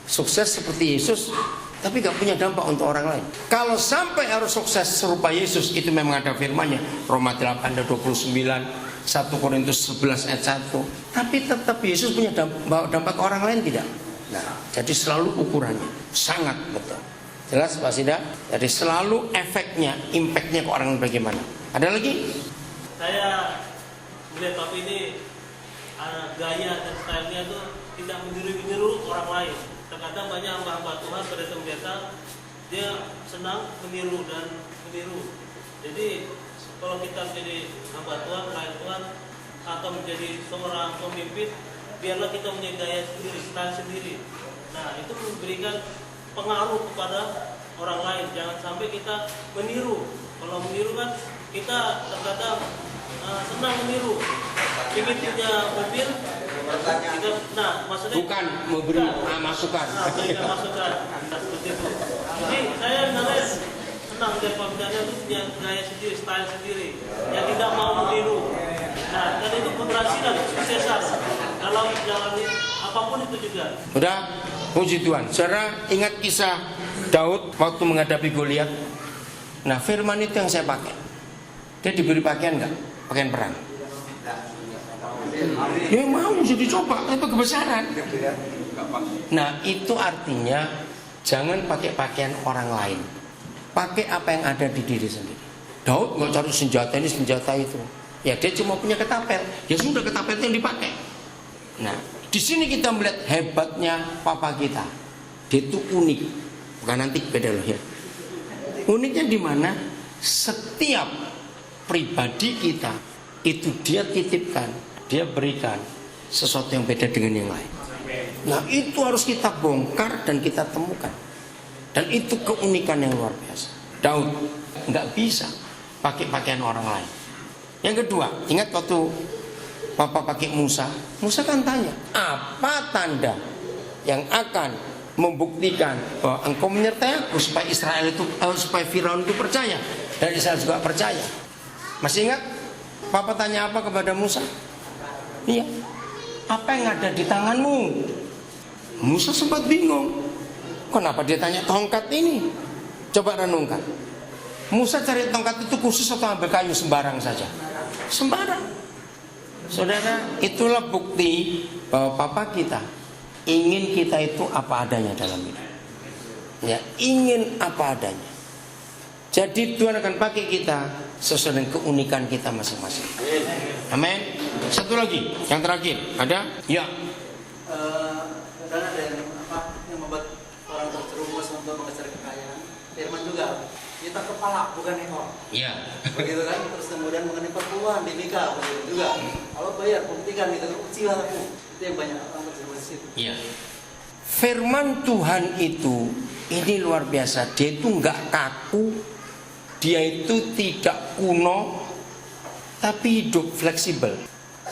sukses seperti Yesus, tapi gak punya dampak untuk orang lain. Kalau sampai harus sukses serupa Yesus, itu memang ada firmannya, Roma 8 ayat 29, 1 Korintus 11 ayat 1. Tapi tetap Yesus punya dampak ke orang lain tidak? Nah, jadi selalu ukurannya sangat betul. Jelas Pak Sida? Jadi selalu efeknya, impactnya ke orang lain bagaimana. Ada lagi? Saya melihat Bapak ini gaya dan stylenya itu tidak meniru orang lain. Terkadang banyak hamba-hamba Tuhan pada biasa dia senang meniru. Jadi kalau kita menjadi hamba Tuhan, pelayan Tuhan, atau menjadi seorang pemimpin, biarlah kita punya gaya sendiri, style sendiri. Nah, itu memberikan pengaruh kepada orang lain. Jangan sampai kita meniru. Kalau meniru kan kita terkadang senang meniru. Ingin punya mobil, kita, nah maksudnya bukan memberi masukan. Memberikan masukan, seperti itu. Jadi saya sebenarnya senang dari pembedanya itu punya gaya sendiri, style sendiri, yang tidak mau meniru. Nah, dan itu keberhasilan, kesuksesan dalam menjalani apapun itu juga. Udah, puji Tuhan. Saudara ingat kisah Daud waktu menghadapi Goliat. Nah, firman itu yang saya pakai. Dia diberi pakaian enggak? Pakaian perang. Dia mau jadi coba, itu kebesaran. Nah, itu artinya jangan pakai pakaian orang lain. Pakai apa yang ada di diri sendiri. Daud nggak cari senjata ini, senjata itu. Ya dia cuma punya ketapel. Ya sudah, ketapel itu yang dipakai. Nah, di sini kita melihat hebatnya papa kita. Dia itu unik. Bukan nanti beda loh ya. Uniknya di mana? Setiap pribadi kita itu dia titipkan, dia berikan sesuatu yang beda dengan yang lain. Nah, itu harus kita bongkar dan kita temukan. Dan itu keunikan yang luar biasa. Daud nggak bisa pakai pakaian orang lain. Yang kedua, ingat waktu papa pakai Musa. Musa kan tanya, apa tanda yang akan membuktikan bahwa engkau menyertai aku supaya Israel itu, supaya Firaun itu percaya dan Israel juga percaya. Masih ingat? Papa tanya apa kepada Musa? Iya. Apa yang ada di tanganmu? Musa sempat bingung. Kenapa dia tanya tongkat ini? Coba renungkan. Musa cari tongkat itu khusus atau ambil kayu sembarang saja? Sembarang. Saudara, itulah bukti bahwa papa kita ingin kita itu apa adanya dalam hidup. Ya, ingin apa adanya. Jadi Tuhan akan pakai kita sesuai dengan keunikan kita masing-masing. Amin. Satu lagi, yang terakhir, ada? Ya. Kadang ada yang membuat orang terjerumus untuk mengejar kekayaan. Firman juga, kita kepala bukan ekor. Ya. Begitu kan? Terus kemudian mengenai perpuluhan di Mika begitu juga. Kalau bayar, buktikan gitu, ujilah aku. Itu yang banyak orang terjerumus di situ. Ya. Firman Tuhan itu ini luar biasa. Dia itu nggak kaku, dia itu tidak kuno, tapi hidup fleksibel.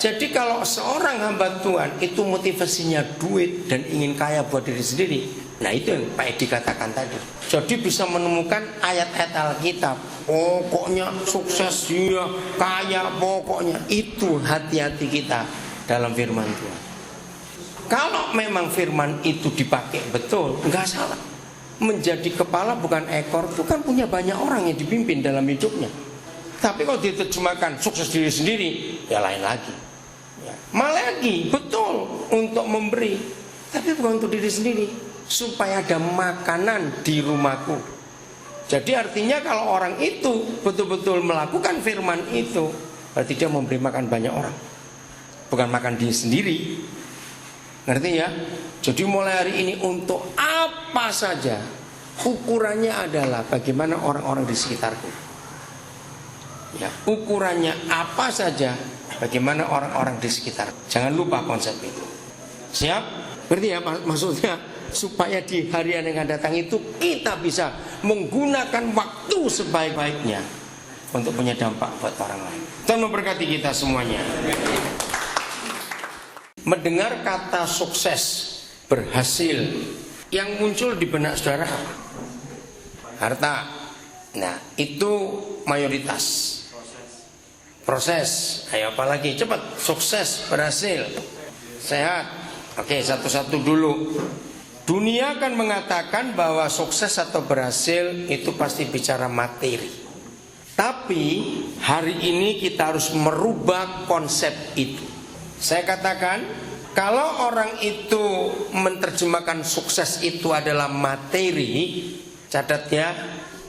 Jadi kalau seorang hamba Tuhan itu motivasinya duit dan ingin kaya buat diri sendiri, nah itu yang Pak Edi katakan tadi. Jadi bisa menemukan ayat-ayat Alkitab, pokoknya sukses dia, kaya pokoknya. Itu hati-hati kita dalam firman Tuhan. Kalau memang firman itu dipakai betul, nggak salah. Menjadi kepala bukan ekor, itu kan punya banyak orang yang dipimpin dalam hidupnya. Tapi kalau diterjemahkan sukses diri sendiri, ya lain lagi. Ya. Malah lagi betul untuk memberi, tapi bukan untuk diri sendiri, supaya ada makanan di rumahku. Jadi artinya kalau orang itu betul-betul melakukan firman itu, berarti dia memberi makan banyak orang, bukan makan diri sendiri. Ngerti ya? Jadi mulai hari ini untuk apa saja, ukurannya adalah bagaimana orang-orang di sekitarku. Ya, ukurannya apa saja, bagaimana orang-orang di sekitar. Jangan lupa konsep itu. Siap? Berarti ya maksudnya supaya di hari yang akan datang itu kita bisa menggunakan waktu sebaik-baiknya untuk punya dampak buat orang lain. Tuhan memberkati kita semuanya. Mendengar kata sukses, berhasil, yang muncul di benak saudara apa? Harta. Nah, itu mayoritas. Proses. Ayo apalagi cepat. Sukses, berhasil, sehat. Oke, satu-satu dulu. Dunia akan mengatakan bahwa sukses atau berhasil itu pasti bicara materi. Tapi hari ini kita harus merubah konsep itu. Saya katakan, kalau orang itu menerjemahkan sukses itu adalah materi, catatnya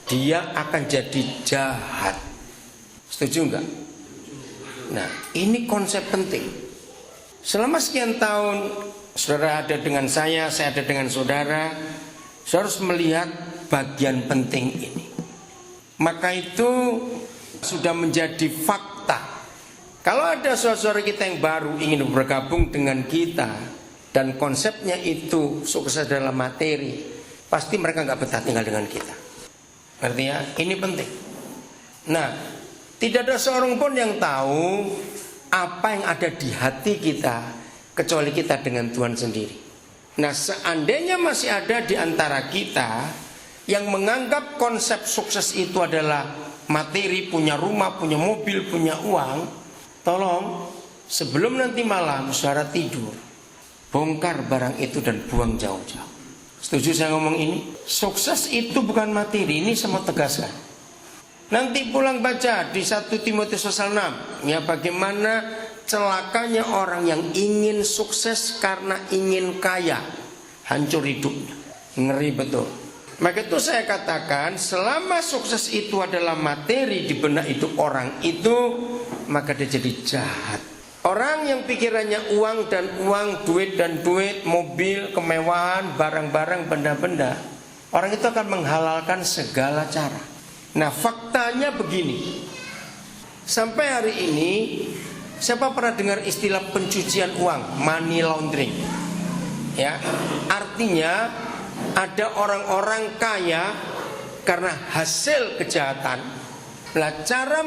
dia akan jadi jahat. Setuju enggak? Nah, ini konsep penting. Selama sekian tahun saudara ada dengan saya ada dengan saudara harus melihat bagian penting ini. Maka itu sudah menjadi fakta. Kalau ada saudara kita yang baru ingin bergabung dengan kita dan konsepnya itu sukses dalam materi, pasti mereka nggak betah tinggal dengan kita. Ngerti ya? Ini penting. Nah, tidak ada seorang pun yang tahu apa yang ada di hati kita kecuali kita dengan Tuhan sendiri. Nah, seandainya masih ada di antara kita yang menganggap konsep sukses itu adalah materi, punya rumah, punya mobil, punya uang, tolong sebelum nanti malam saudara tidur, bongkar barang itu dan buang jauh-jauh. Setuju saya ngomong ini? Sukses itu bukan materi, ini saya mau tegaskan. Nanti pulang baca di 1 Timotius 6, ya bagaimana celakanya orang yang ingin sukses karena ingin kaya, hancur hidupnya. Ngeri betul. Maka itu saya katakan, selama sukses itu adalah materi di benak hidup orang itu, maka dia jadi jahat. Orang yang pikirannya uang dan uang, duit dan duit, mobil, kemewahan, barang-barang, benda-benda, orang itu akan menghalalkan segala cara. Nah, faktanya begini. Sampai hari ini, siapa pernah dengar istilah pencucian uang, money laundering? Ya, artinya ada orang-orang kaya karena hasil kejahatan. Nah, cara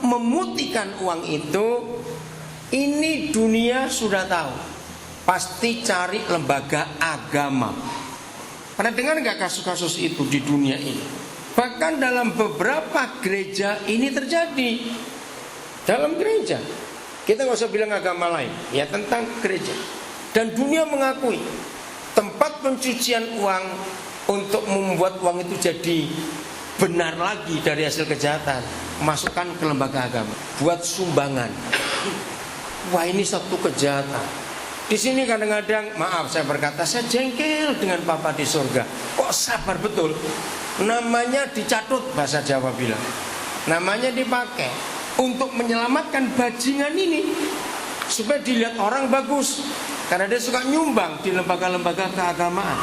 memutihkan uang itu, ini dunia sudah tahu. Pasti cari lembaga agama. Pernah dengar nggak kasus-kasus itu di dunia ini? Bahkan dalam beberapa gereja ini terjadi. Dalam gereja, kita nggak usah bilang agama lain, ya tentang gereja. Dan dunia mengakui tempat pencucian uang untuk membuat uang itu jadi benar lagi dari hasil kejahatan, masukkan ke lembaga agama, buat sumbangan. Wah, ini satu kejahatan. Di sini kadang-kadang, maaf saya berkata, saya jengkel dengan Papa di surga. Kok sabar betul? Namanya dicatut, bahasa Jawa bilang. Namanya dipakai untuk menyelamatkan bajingan ini, supaya dilihat orang bagus, karena dia suka nyumbang di lembaga-lembaga keagamaan.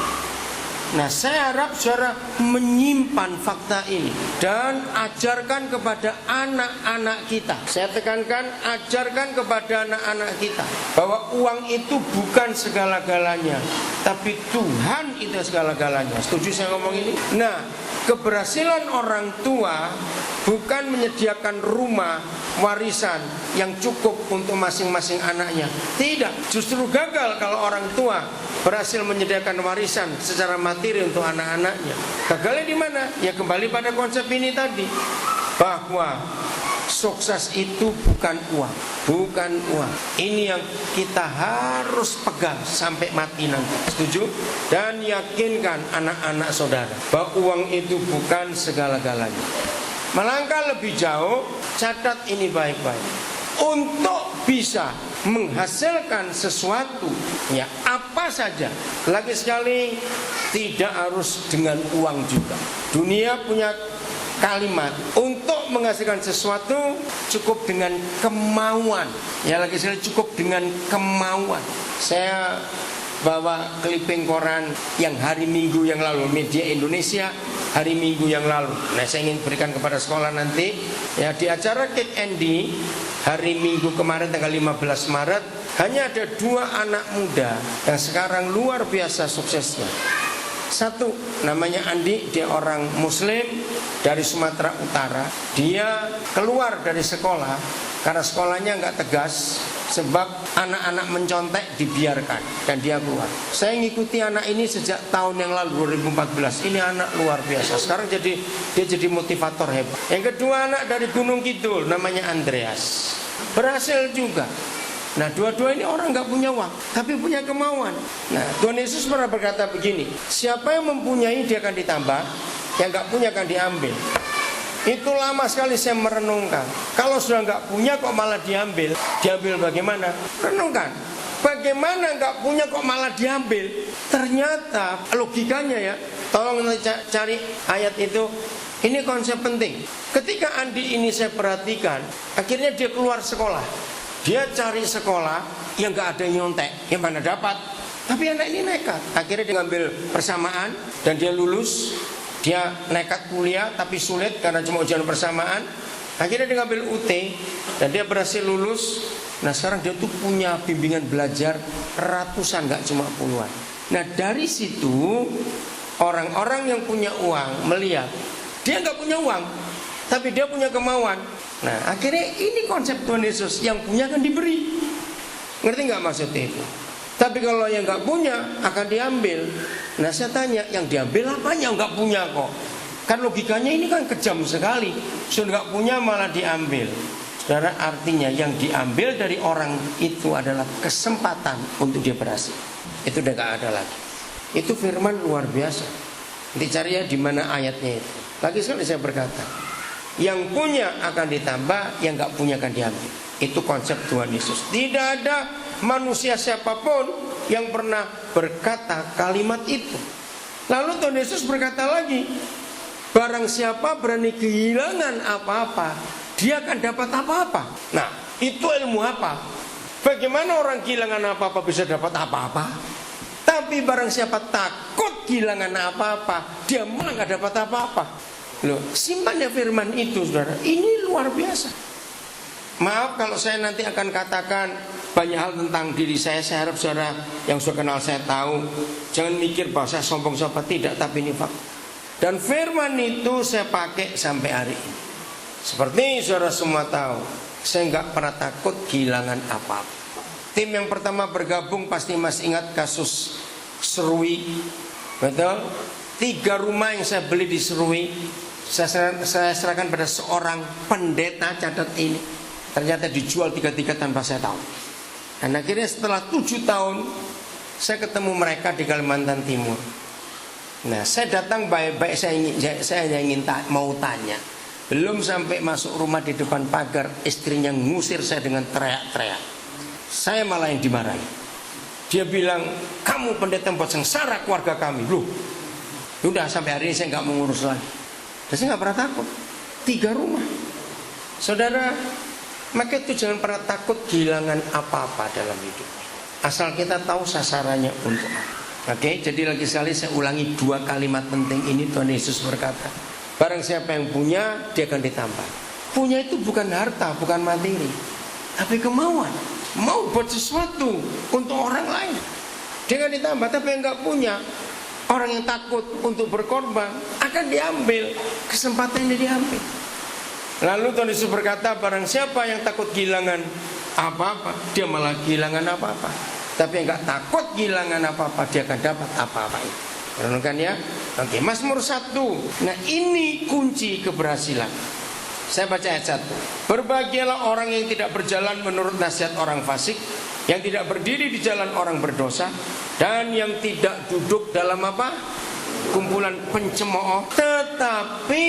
Nah, saya harap saudara menyimpan fakta ini dan ajarkan kepada anak-anak kita. Saya tekankan, ajarkan kepada anak-anak kita bahwa uang itu bukan segala-galanya, tapi Tuhan itu segala-galanya. Setuju saya ngomong ini? Nah, keberhasilan orang tua bukan menyediakan rumah warisan yang cukup untuk masing-masing anaknya. Tidak, justru gagal kalau orang tua berhasil menyediakan warisan secara materi untuk anak-anaknya. Gagalnya di mana? Ya kembali pada konsep ini tadi, bahwa sukses itu bukan uang, bukan uang. Ini yang kita harus pegang sampai mati nanti. Setuju? Dan yakinkan anak-anak saudara bahwa uang itu bukan segala-galanya. Melangkah lebih jauh, catat ini baik-baik. Untuk bisa menghasilkan sesuatu, ya apa saja, lagi sekali tidak harus dengan uang juga. Dunia punya kalimat, untuk menghasilkan sesuatu cukup dengan kemauan. Ya lagi sekali, cukup dengan kemauan. Saya bawa clipping koran yang hari Minggu yang lalu, Media Indonesia hari Minggu yang lalu. Nah, saya ingin berikan kepada sekolah nanti. Ya, di acara Kick Andy hari Minggu kemarin tanggal 15 Maret hanya ada 2 anak muda yang sekarang luar biasa suksesnya. Satu namanya Andi, dia orang Muslim dari Sumatera Utara. Dia keluar dari sekolah karena sekolahnya nggak tegas, sebab anak-anak mencontek dibiarkan dan dia keluar. Saya ngikuti anak ini sejak tahun yang lalu 2014. Ini anak luar biasa. Sekarang dia jadi motivator hebat. Yang kedua anak dari Gunung Kidul namanya Andreas. Berhasil juga. Nah, dua-dua ini orang nggak punya uang, tapi punya kemauan. Nah, Tuhan Yesus pernah berkata begini, siapa yang mempunyai dia akan ditambah, yang nggak punya akan diambil. Itu lama sekali saya merenungkan. Kalau sudah nggak punya kok malah diambil, diambil bagaimana? Renungkan, bagaimana nggak punya kok malah diambil? Ternyata logikanya ya, tolong cari ayat itu. Ini konsep penting. Ketika Andi ini saya perhatikan, akhirnya dia keluar sekolah. Dia cari sekolah yang gak ada nyontek, yang mana dapat. Tapi anak ini nekat. Akhirnya dia ngambil persamaan dan dia lulus. Dia nekat kuliah tapi sulit karena cuma ujian persamaan. Akhirnya dia ngambil UT dan dia berhasil lulus. Nah, sekarang dia tuh punya bimbingan belajar ratusan, gak cuma puluhan. Nah, dari situ orang-orang yang punya uang melihat dia gak punya uang, tapi dia punya kemauan. Nah, akhirnya ini konsep Tuhan Yesus, yang punya akan diberi. Ngerti nggak maksudnya itu? Tapi kalau yang nggak punya akan diambil. Nah, saya tanya, yang diambil apanya? Nggak punya kok. Kan logikanya ini kan kejam sekali. Sudah nggak punya malah diambil. Saudara, artinya yang diambil dari orang itu adalah kesempatan untuk dia berhasil. Itu udah nggak ada lagi. Itu firman luar biasa. Nanti cari ya di mana ayatnya itu. Lagi sekali saya berkata, yang punya akan ditambah, yang gak punya akan diambil. Itu konsep Tuhan Yesus. Tidak ada manusia siapapun yang pernah berkata kalimat itu. Lalu Tuhan Yesus berkata lagi, barang siapa berani kehilangan apa-apa, dia akan dapat apa-apa. Nah, itu ilmu apa? Bagaimana orang kehilangan apa-apa bisa dapat apa-apa? Tapi barang siapa takut kehilangan apa-apa, dia malah gak dapat apa-apa. Loh, simpan ya firman itu, saudara. Ini luar biasa. Maaf kalau saya nanti akan katakan banyak hal tentang diri saya. Saya harap saudara yang sudah kenal saya tahu. Jangan mikir bahwa saya sombong siapa, tidak, tapi ini fakta. Dan firman itu saya pakai sampai hari ini. Seperti saudara semua tahu, saya nggak pernah takut kehilangan apa-apa. Tim yang pertama bergabung pasti masih ingat kasus Serui, betul? 3 rumah yang saya beli di Serui, saya serahkan pada seorang pendeta, catat ini. Ternyata dijual 3-3 tanpa saya tahu. Dan akhirnya setelah 7 tahun saya ketemu mereka di Kalimantan Timur. Nah, saya datang baik-baik, saya hanya mau tanya. Belum sampai masuk rumah, di depan pagar istrinya ngusir saya dengan teriak-teriak. Saya malah yang dimarahi. Dia bilang, kamu pendeta membuat sengsara keluarga kami. Loh, udah sampai hari ini saya nggak mau ngurus lagi. Dan saya nggak pernah takut. 3 rumah. Saudara, maka itu jangan pernah takut kehilangan apa-apa dalam hidup. Asal kita tahu sasarannya untuk apa. Oke, jadi lagi sekali saya ulangi 2 kalimat penting ini. Tuhan Yesus berkata, barang siapa yang punya, dia akan ditambah. Punya itu bukan harta, bukan materi, tapi kemauan. Mau buat sesuatu untuk orang lain, dia akan ditambah. Tapi yang gak punya, orang yang takut untuk berkorban, akan diambil kesempatan yang diambil. Lalu Tuhan Yesus berkata, barang siapa yang takut kehilangan apa-apa, dia malah kehilangan apa-apa. Tapi yang gak takut kehilangan apa-apa, dia akan dapat apa-apa itu. Renungkan ya. Oke, Mazmur 1. Nah, ini kunci keberhasilan. Saya baca ayat 1. Berbahagialah orang yang tidak berjalan menurut nasihat orang fasik, yang tidak berdiri di jalan orang berdosa, dan yang tidak duduk dalam apa? Kumpulan pencemooh, tetapi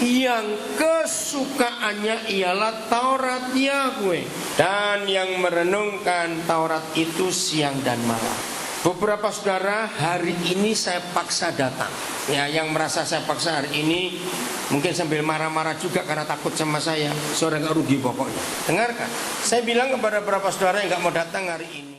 yang kesukaannya ialah Taurat Yahweh, dan yang merenungkan Taurat itu siang dan malam. Beberapa saudara hari ini saya paksa datang. Ya, yang merasa saya paksa hari ini mungkin sambil marah-marah juga karena takut sama saya. Saudara nggak rugi pokoknya. Dengarkan, saya bilang kepada beberapa saudara yang nggak mau datang hari ini.